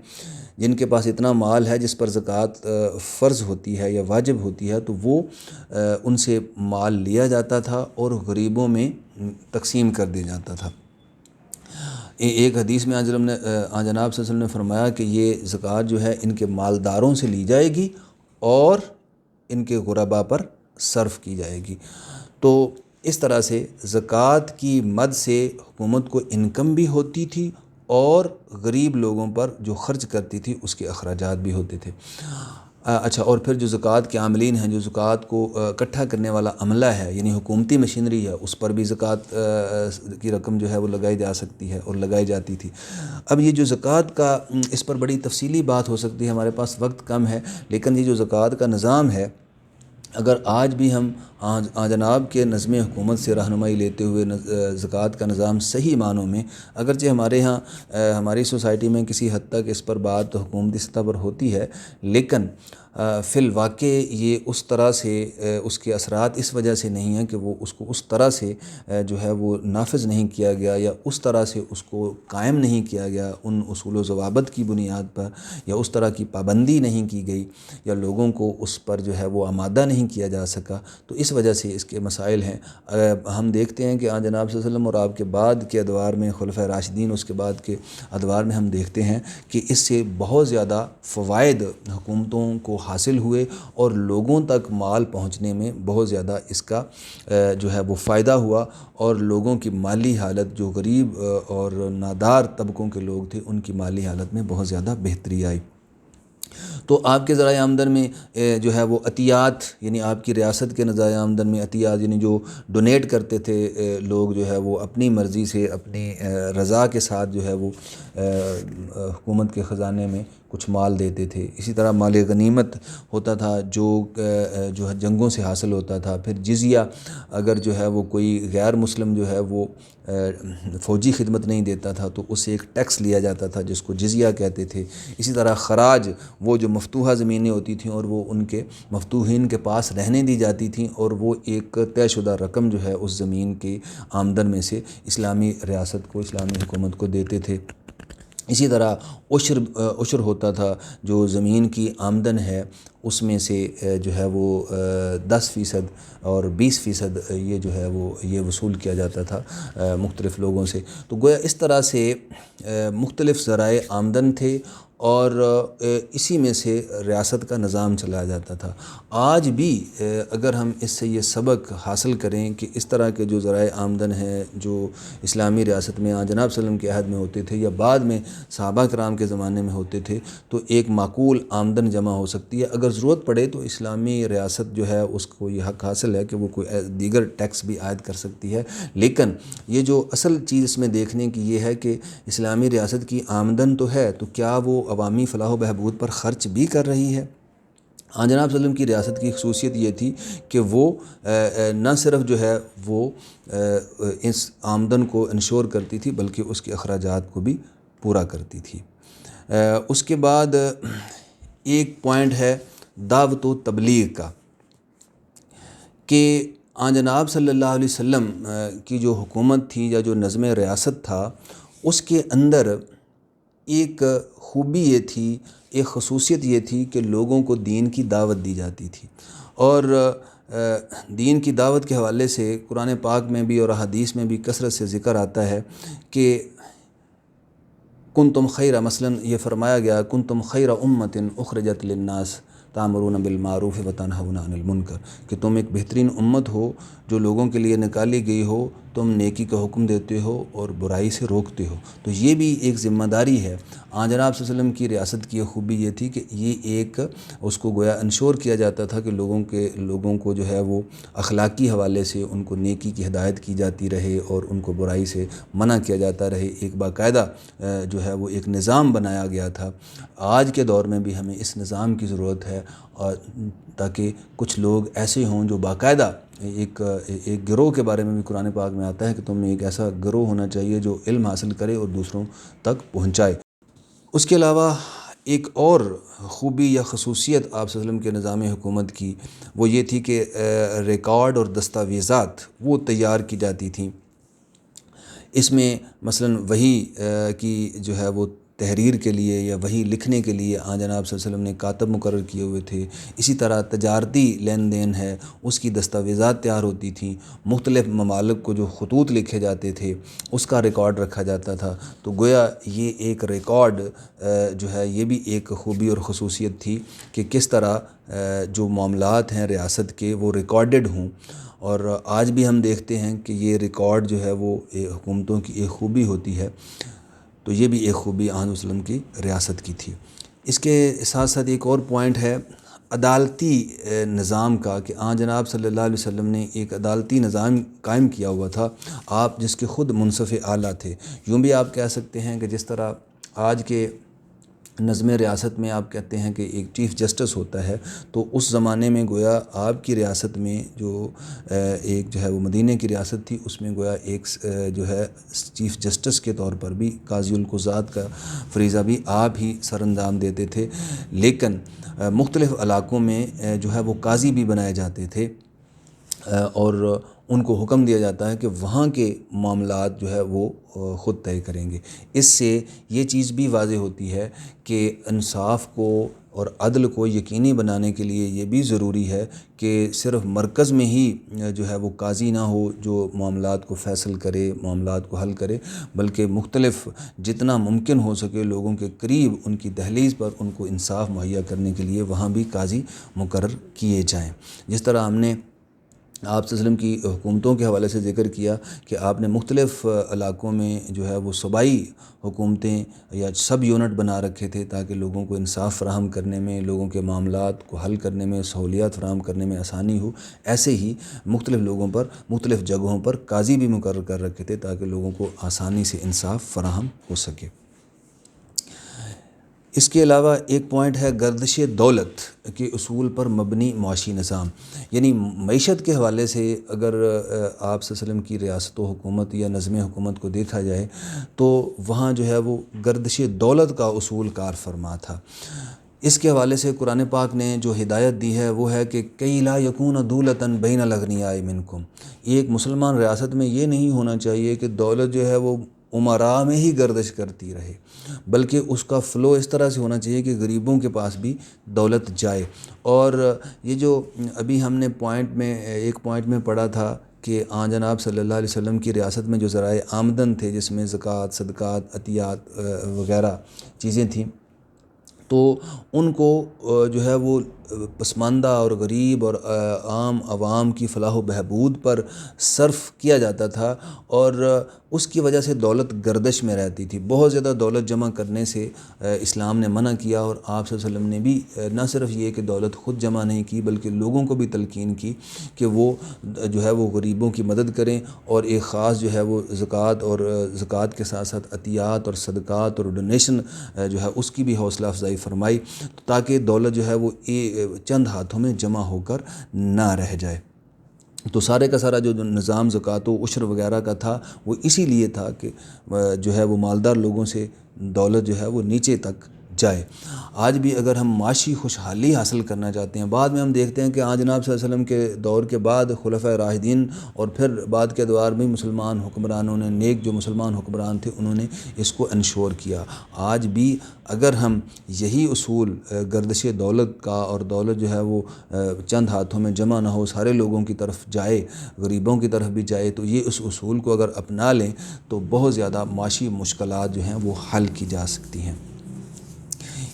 جن کے پاس اتنا مال ہے جس پر زکوٰۃ فرض ہوتی ہے یا واجب ہوتی ہے، تو وہ ان سے مال لیا جاتا تھا اور غریبوں میں تقسیم کر دیا جاتا تھا۔ ایک حدیث میں جناب صلی اللہ علیہ وسلم نے فرمایا کہ یہ زکوٰۃ جو ہے ان کے مالداروں سے لی جائے گی اور ان کے غربا پر صرف کی جائے گی۔ تو اس طرح سے زکوٰۃ کی مد سے حکومت کو انکم بھی ہوتی تھی اور غریب لوگوں پر جو خرچ کرتی تھی اس کے اخراجات بھی ہوتے تھے۔ اچھا، اور پھر جو زکوٰۃ کے عاملین ہیں، جو زکوٰۃ کو اکٹھا کرنے والا عملہ ہے، یعنی حکومتی مشینری ہے، اس پر بھی زکوٰۃ کی رقم جو ہے وہ لگائی جا سکتی ہے اور لگائی جاتی تھی۔ اب یہ جو زکوٰۃ کا، اس پر بڑی تفصیلی بات ہو سکتی ہے، ہمارے پاس وقت کم ہے، لیکن یہ جو زکوٰۃ کا نظام ہے، اگر آج بھی ہم جناب کے نظم حکومت سے رہنمائی لیتے ہوئے زکوٰۃ کا نظام صحیح معنوں میں، اگرچہ ہمارے ہاں ہماری سوسائٹی میں کسی حد تک اس پر بات حکومتی سطح پر ہوتی ہے، لیکن فی الواقع یہ اس طرح سے اس کے اثرات اس وجہ سے نہیں ہیں کہ وہ اس کو اس طرح سے جو ہے وہ نافذ نہیں کیا گیا یا اس طرح سے اس کو قائم نہیں کیا گیا ان اصول و ضوابط کی بنیاد پر، یا اس طرح کی پابندی نہیں کی گئی، یا لوگوں کو اس پر جو ہے وہ آمادہ نہیں کیا جا سکا، تو اس وجہ سے اس کے مسائل ہیں۔ ہم دیکھتے ہیں کہ جناب صلی اللہ علیہ وسلم اور آپ کے بعد کے ادوار میں، خلفائے راشدین اس کے بعد کے ادوار میں ہم دیکھتے ہیں کہ اس سے بہت زیادہ فوائد حکومتوں کو حاصل ہوئے اور لوگوں تک مال پہنچنے میں بہت زیادہ اس کا جو ہے وہ فائدہ ہوا، اور لوگوں کی مالی حالت، جو غریب اور نادار طبقوں کے لوگ تھے، ان کی مالی حالت میں بہت زیادہ بہتری آئی۔ تو آپ کے ذرائع آمدن میں جو ہے وہ عطیات، یعنی آپ کی ریاست کے ذرائع آمدن میں عطیات، یعنی جو ڈونیٹ کرتے تھے لوگ جو ہے وہ اپنی مرضی سے اپنی رضا کے ساتھ جو ہے وہ حکومت کے خزانے میں کچھ مال دیتے تھے۔ اسی طرح مال غنیمت ہوتا تھا جو جنگوں سے حاصل ہوتا تھا۔ پھر جزیہ، اگر جو ہے وہ کوئی غیر مسلم جو ہے وہ فوجی خدمت نہیں دیتا تھا تو اس سے ایک ٹیکس لیا جاتا تھا جس کو جزیہ کہتے تھے۔ اسی طرح خراج، وہ جو مفتوحہ زمینیں ہوتی تھیں اور وہ ان کے مفتوحین کے پاس رہنے دی جاتی تھیں، اور وہ ایک طے شدہ رقم جو ہے اس زمین کی آمدن میں سے اسلامی ریاست کو، اسلامی حکومت کو دیتے تھے۔ اسی طرح عشر ہوتا تھا، جو زمین کی آمدن ہے اس میں سے جو ہے وہ 10% اور 20% یہ جو ہے وہ یہ وصول کیا جاتا تھا مختلف لوگوں سے۔ تو گویا اس طرح سے مختلف ذرائع آمدن تھے اور اسی میں سے ریاست کا نظام چلایا جاتا تھا۔ آج بھی اگر ہم اس سے یہ سبق حاصل کریں کہ اس طرح کے جو ذرائع آمدن ہیں جو اسلامی ریاست میں جناب صلی اللہ علیہ وسلم کے عہد میں ہوتے تھے یا بعد میں صحابہ کرام کے زمانے میں ہوتے تھے، تو ایک معقول آمدن جمع ہو سکتی ہے۔ اگر ضرورت پڑے تو اسلامی ریاست جو ہے اس کو یہ حق حاصل ہے کہ وہ کوئی دیگر ٹیکس بھی عائد کر سکتی ہے، لیکن یہ جو اصل چیز اس میں دیکھنے کی یہ ہے کہ اسلامی ریاست کی آمدن تو ہے، تو کیا وہ عوامی فلاح و بہبود پر خرچ بھی کر رہی ہے؟ جناب صلی اللہ علیہ وسلم کی ریاست کی خصوصیت یہ تھی کہ وہ نہ صرف جو ہے وہ اس آمدن کو انشور کرتی تھی بلکہ اس کے اخراجات کو بھی پورا کرتی تھی۔ اس کے بعد ایک پوائنٹ ہے دعوت و تبلیغ کا، کہ جناب صلی اللہ علیہ وسلم کی جو حکومت تھی یا جو نظم ریاست تھا، اس کے اندر ایک خوبی یہ تھی، ایک خصوصیت یہ تھی کہ لوگوں کو دین کی دعوت دی جاتی تھی، اور دین کی دعوت کے حوالے سے قرآن پاک میں بھی اور احادیث میں بھی کثرت سے ذکر آتا ہے کہ کنتم خیر، مثلاً یہ فرمایا گیا کنتم خیر امت اخرجت للناس تأمرون بالمعروف وتنہون عن المنکر، کہ تم ایک بہترین امت ہو جو لوگوں کے لیے نکالی گئی ہو، تم نیکی کا حکم دیتے ہو اور برائی سے روکتے ہو۔ تو یہ بھی ایک ذمہ داری ہے۔ جناب صلی اللہ علیہ وسلم کی ریاست کی خوبی یہ تھی کہ یہ ایک اس کو گویا انشور کیا جاتا تھا کہ لوگوں کو جو ہے وہ اخلاقی حوالے سے ان کو نیکی کی ہدایت کی جاتی رہے اور ان کو برائی سے منع کیا جاتا رہے۔ ایک باقاعدہ جو ہے وہ ایک نظام بنایا گیا تھا۔ آج کے دور میں بھی ہمیں اس نظام کی ضرورت ہے، اور تاکہ کچھ لوگ ایسے ہوں جو باقاعدہ ایک گروہ کے بارے میں بھی قرآن پاک میں آتا ہے کہ تم میں ایک ایسا گروہ ہونا چاہیے جو علم حاصل کرے اور دوسروں تک پہنچائے۔ اس کے علاوہ ایک اور خوبی یا خصوصیت آپ صلی اللہ علیہ وسلم کے نظام حکومت کی وہ یہ تھی کہ ریکارڈ اور دستاویزات وہ تیار کی جاتی تھیں۔ اس میں مثلاً وحی کی جو ہے وہ تحریر کے لیے یا وحی لکھنے کے لیے جناب صلی اللہ علیہ وسلم نے کاتب مقرر کیے ہوئے تھے۔ اسی طرح تجارتی لین دین ہے اس کی دستاویزات تیار ہوتی تھیں۔ مختلف ممالک کو جو خطوط لکھے جاتے تھے اس کا ریکارڈ رکھا جاتا تھا۔ تو گویا یہ ایک ریکارڈ جو ہے یہ بھی ایک خوبی اور خصوصیت تھی کہ کس طرح جو معاملات ہیں ریاست کے وہ ریکارڈڈ ہوں، اور آج بھی ہم دیکھتے ہیں کہ یہ ریکارڈ جو ہے وہ حکومتوں کی ایک خوبی ہوتی ہے۔ تو یہ بھی ایک خوبی حضرت وسلم کی ریاست کی تھی۔ اس کے ساتھ ساتھ ایک اور پوائنٹ ہے عدالتی نظام کا، کہ جناب صلی اللہ علیہ وسلم نے ایک عدالتی نظام قائم کیا ہوا تھا، آپ جس کے خود منصف اعلیٰ تھے۔ یوں بھی آپ کہہ سکتے ہیں کہ جس طرح آج کے نظم ریاست میں آپ کہتے ہیں کہ ایک چیف جسٹس ہوتا ہے، تو اس زمانے میں گویا آپ کی ریاست میں جو ایک جو ہے وہ مدینہ کی ریاست تھی، اس میں گویا ایک جو ہے چیف جسٹس کے طور پر بھی قاضی القضات کا فریضہ بھی آپ ہی سر انجام دیتے تھے، لیکن مختلف علاقوں میں جو ہے وہ قاضی بھی بنائے جاتے تھے، اور ان کو حکم دیا جاتا ہے کہ وہاں کے معاملات جو ہے وہ خود طے کریں گے۔ اس سے یہ چیز بھی واضح ہوتی ہے کہ انصاف کو اور عدل کو یقینی بنانے کے لیے یہ بھی ضروری ہے کہ صرف مرکز میں ہی جو ہے وہ قاضی نہ ہو جو معاملات کو فیصل کرے، معاملات کو حل کرے، بلکہ مختلف جتنا ممکن ہو سکے لوگوں کے قریب ان کی دہلیز پر ان کو انصاف مہیا کرنے کے لیے وہاں بھی قاضی مقرر کیے جائیں۔ جس طرح ہم نے آپ صلی اللہ علیہ وسلم کی حکومتوں کے حوالے سے ذکر کیا کہ آپ نے مختلف علاقوں میں جو ہے وہ صوبائی حکومتیں یا سب یونٹ بنا رکھے تھے تاکہ لوگوں کو انصاف فراہم کرنے میں، لوگوں کے معاملات کو حل کرنے میں، سہولیات فراہم کرنے میں آسانی ہو۔ ایسے ہی مختلف لوگوں پر، مختلف جگہوں پر قاضی بھی مقرر کر رکھے تھے تاکہ لوگوں کو آسانی سے انصاف فراہم ہو سکے۔ اس کے علاوہ ایک پوائنٹ ہے گردش دولت کے اصول پر مبنی معاشی نظام، یعنی معیشت کے حوالے سے اگر آپ صلی اللہ علیہ وسلم کی ریاست و حکومت یا نظم حکومت کو دیکھا جائے تو وہاں جو ہے وہ گردش دولت کا اصول کار فرما تھا۔ اس کے حوالے سے قرآن پاک نے جو ہدایت دی ہے وہ ہے کہ کئی لا یکون دولتاً بین الاغنیاء منکم، ایک مسلمان ریاست میں یہ نہیں ہونا چاہیے کہ دولت جو ہے وہ امراء میں ہی گردش کرتی رہے، بلکہ اس کا فلو اس طرح سے ہونا چاہیے کہ غریبوں کے پاس بھی دولت جائے۔ اور یہ جو ابھی ہم نے ایک پوائنٹ میں پڑھا تھا کہ آن جناب صلی اللہ علیہ وسلم کی ریاست میں جو ذرائع آمدن تھے جس میں زکوٰۃ، صدقات، عطیات وغیرہ چیزیں تھیں، تو ان کو جو ہے وہ پسماندہ اور غریب اور عام عوام کی فلاح و بہبود پر صرف کیا جاتا تھا، اور اس کی وجہ سے دولت گردش میں رہتی تھی۔ بہت زیادہ دولت جمع کرنے سے اسلام نے منع کیا، اور آپ صلی اللہ علیہ وسلم نے بھی نہ صرف یہ کہ دولت خود جمع نہیں کی بلکہ لوگوں کو بھی تلقین کی کہ وہ جو ہے وہ غریبوں کی مدد کریں، اور ایک خاص جو ہے وہ زکوٰۃ کے ساتھ ساتھ عطیات اور صدقات اور ڈونیشن جو ہے اس کی بھی حوصلہ افزائی فرمائی، تاکہ دولت جو ہے وہ چند ہاتھوں میں جمع ہو کر نہ رہ جائے۔ تو سارے کا سارا جو نظام زکوٰۃ و عشر وغیرہ کا تھا وہ اسی لیے تھا کہ جو ہے وہ مالدار لوگوں سے دولت جو ہے وہ نیچے تک جائے۔ آج بھی اگر ہم معاشی خوشحالی حاصل کرنا چاہتے ہیں، بعد میں ہم دیکھتے ہیں کہ آن جناب صلی اللہ علیہ وسلم کے دور کے بعد خلفائے راشدین اور پھر بعد کے ادوار میں مسلمان حکمرانوں نے، نیک جو مسلمان حکمران تھے، انہوں نے اس کو انشور کیا۔ آج بھی اگر ہم یہی اصول گردش دولت کا، اور دولت جو ہے وہ چند ہاتھوں میں جمع نہ ہو، سارے لوگوں کی طرف جائے، غریبوں کی طرف بھی جائے، تو یہ اس اصول کو اگر اپنا لیں تو بہت زیادہ معاشی مشکلات جو ہیں وہ حل کی جا سکتی ہیں۔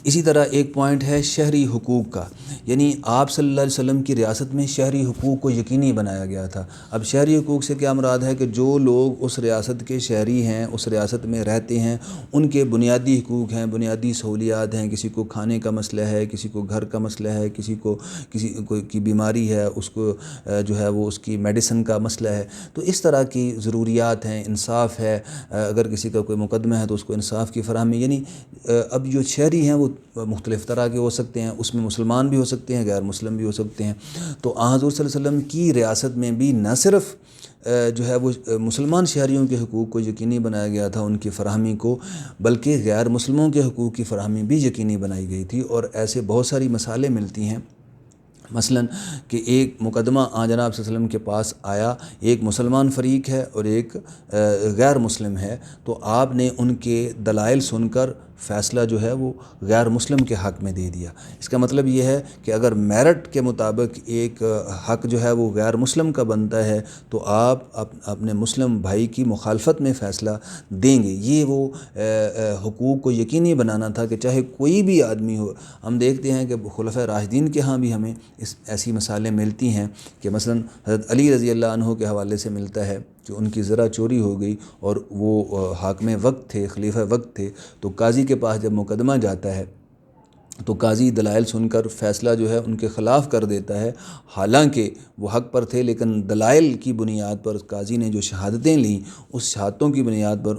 اسی طرح ایک پوائنٹ ہے شہری حقوق کا، یعنی آپ صلی اللہ علیہ وسلم کی ریاست میں شہری حقوق کو یقینی بنایا گیا تھا۔ اب شہری حقوق سے کیا مراد ہے کہ جو لوگ اس ریاست کے شہری ہیں، اس ریاست میں رہتے ہیں، ان کے بنیادی حقوق ہیں، بنیادی سہولیات ہیں۔ کسی کو کھانے کا مسئلہ ہے، کسی کو گھر کا مسئلہ ہے، کسی کی بیماری ہے، اس کو جو ہے وہ اس کی میڈیسن کا مسئلہ ہے، تو اس طرح کی ضروریات ہیں، انصاف ہے، اگر کسی کا کوئی مقدمہ ہے تو اس کو انصاف کی فراہمی، یعنی اب جو شہری ہیں وہ مختلف طرح کے ہو سکتے ہیں، اس میں مسلمان بھی ہو سکتے ہیں، غیر مسلم بھی ہو سکتے ہیں۔ تو حضور صلی اللہ علیہ وسلم کی ریاست میں بھی نہ صرف جو ہے وہ مسلمان شہریوں کے حقوق کو یقینی بنایا گیا تھا، ان کی فراہمی کو، بلکہ غیر مسلموں کے حقوق کی فراہمی بھی یقینی بنائی گئی تھی۔ اور ایسے بہت ساری مثالیں ملتی ہیں، مثلاً کہ ایک مقدمہ آن جناب صلی اللہ علیہ وسلم کے پاس آیا، ایک مسلمان فریق ہے اور ایک غیر مسلم ہے، تو آپ نے ان کے دلائل سن کر فیصلہ جو ہے وہ غیر مسلم کے حق میں دے دیا۔ اس کا مطلب یہ ہے کہ اگر میرٹ کے مطابق ایک حق جو ہے وہ غیر مسلم کا بنتا ہے تو آپ اپنے مسلم بھائی کی مخالفت میں فیصلہ دیں گے۔ یہ وہ حقوق کو یقینی بنانا تھا کہ چاہے کوئی بھی آدمی ہو۔ ہم دیکھتے ہیں کہ خلفائے راشدین کے ہاں بھی ہمیں ایسی مثالیں ملتی ہیں کہ مثلاً حضرت علی رضی اللہ عنہ کے حوالے سے ملتا ہے کہ ان کی ذرا چوری ہو گئی اور وہ حاکم وقت تھے، خلیفہ وقت تھے، تو قاضی کے پاس جب مقدمہ جاتا ہے تو قاضی دلائل سن کر فیصلہ جو ہے ان کے خلاف کر دیتا ہے، حالانکہ وہ حق پر تھے، لیکن دلائل کی بنیاد پر قاضی نے جو شہادتیں لیں، اس شہادتوں کی بنیاد پر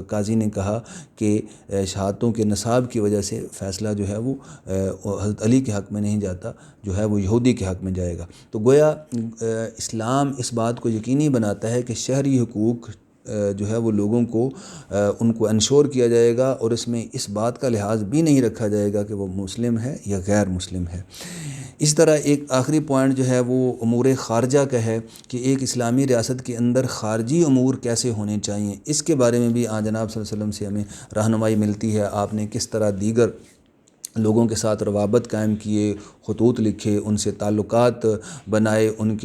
قاضی نے کہا کہ شہادتوں کے نصاب کی وجہ سے فیصلہ جو ہے وہ حضرت علی کے حق میں نہیں جاتا، جو ہے وہ یہودی کے حق میں جائے گا۔ تو گویا اسلام اس بات کو یقینی بناتا ہے کہ شہری حقوق جو ہے وہ لوگوں کو ان کو انشور کیا جائے گا، اور اس میں اس بات کا لحاظ بھی نہیں رکھا جائے گا کہ وہ مسلم ہے یا غیر مسلم ہے۔ اس طرح ایک آخری پوائنٹ جو ہے وہ امور خارجہ کا ہے کہ ایک اسلامی ریاست کے اندر خارجی امور کیسے ہونے چاہیے۔ اس کے بارے میں بھی آن جناب صلی اللہ علیہ وسلم سے ہمیں رہنمائی ملتی ہے۔ آپ نے کس طرح دیگر لوگوں کے ساتھ روابط قائم کیے، خطوط لکھے، ان سے تعلقات بنائے، ان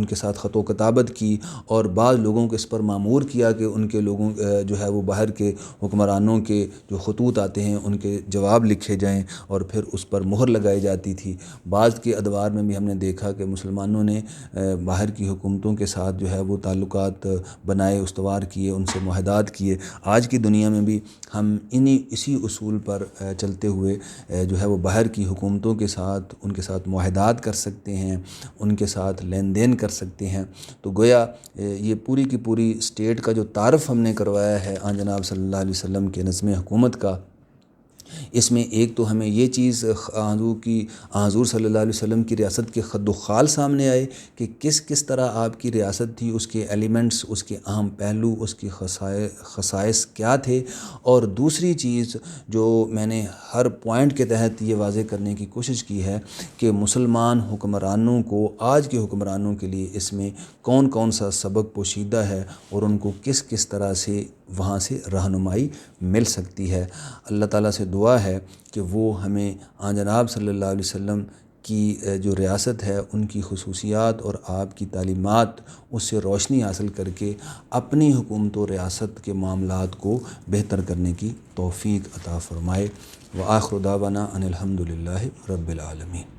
کے ساتھ خط و کتابت کی، اور بعض لوگوں کو اس پر مامور کیا کہ ان کے لوگوں جو ہے وہ باہر کے حکمرانوں کے جو خطوط آتے ہیں ان کے جواب لکھے جائیں، اور پھر اس پر مہر لگائی جاتی تھی۔ بعض کے ادوار میں بھی ہم نے دیکھا کہ مسلمانوں نے باہر کی حکومتوں کے ساتھ جو ہے وہ تعلقات بنائے، استوار کیے، ان سے معاہدات کیے۔ آج کی دنیا میں بھی ہم اسی اصول پر چلتے ہوئے جو ہے وہ باہر کی حکومتوں کے ساتھ ان کے ساتھ معاہدات کر سکتے ہیں، ان کے ساتھ لین دین کر سکتے ہیں۔ تو گویا یہ پوری کی پوری اسٹیٹ کا جو تعارف ہم نے کروایا ہے آن جناب صلی اللہ علیہ وسلم کے نظم حکومت کا، اس میں ایک تو ہمیں یہ چیز حضور صلی اللہ علیہ وسلم کی ریاست کے خد و خال سامنے آئے کہ کس طرح آپ کی ریاست تھی، اس کے ایلیمنٹس، اس کے اہم پہلو، اس کی خصائص کیا تھے، اور دوسری چیز جو میں نے ہر پوائنٹ کے تحت یہ واضح کرنے کی کوشش کی ہے کہ مسلمان حکمرانوں کو، آج کے حکمرانوں کے لیے اس میں کون سا سبق پوشیدہ ہے اور ان کو کس طرح سے وہاں سے رہنمائی مل سکتی ہے۔ اللہ تعالیٰ سے دعا ہے کہ وہ ہمیں آن جناب صلی اللہ علیہ وسلم کی جو ریاست ہے ان کی خصوصیات اور آپ کی تعلیمات، اس سے روشنی حاصل کر کے اپنی حکومت و ریاست کے معاملات کو بہتر کرنے کی توفیق عطا فرمائے۔ وآخر دعوانا ان الحمد للہ رب العالمین۔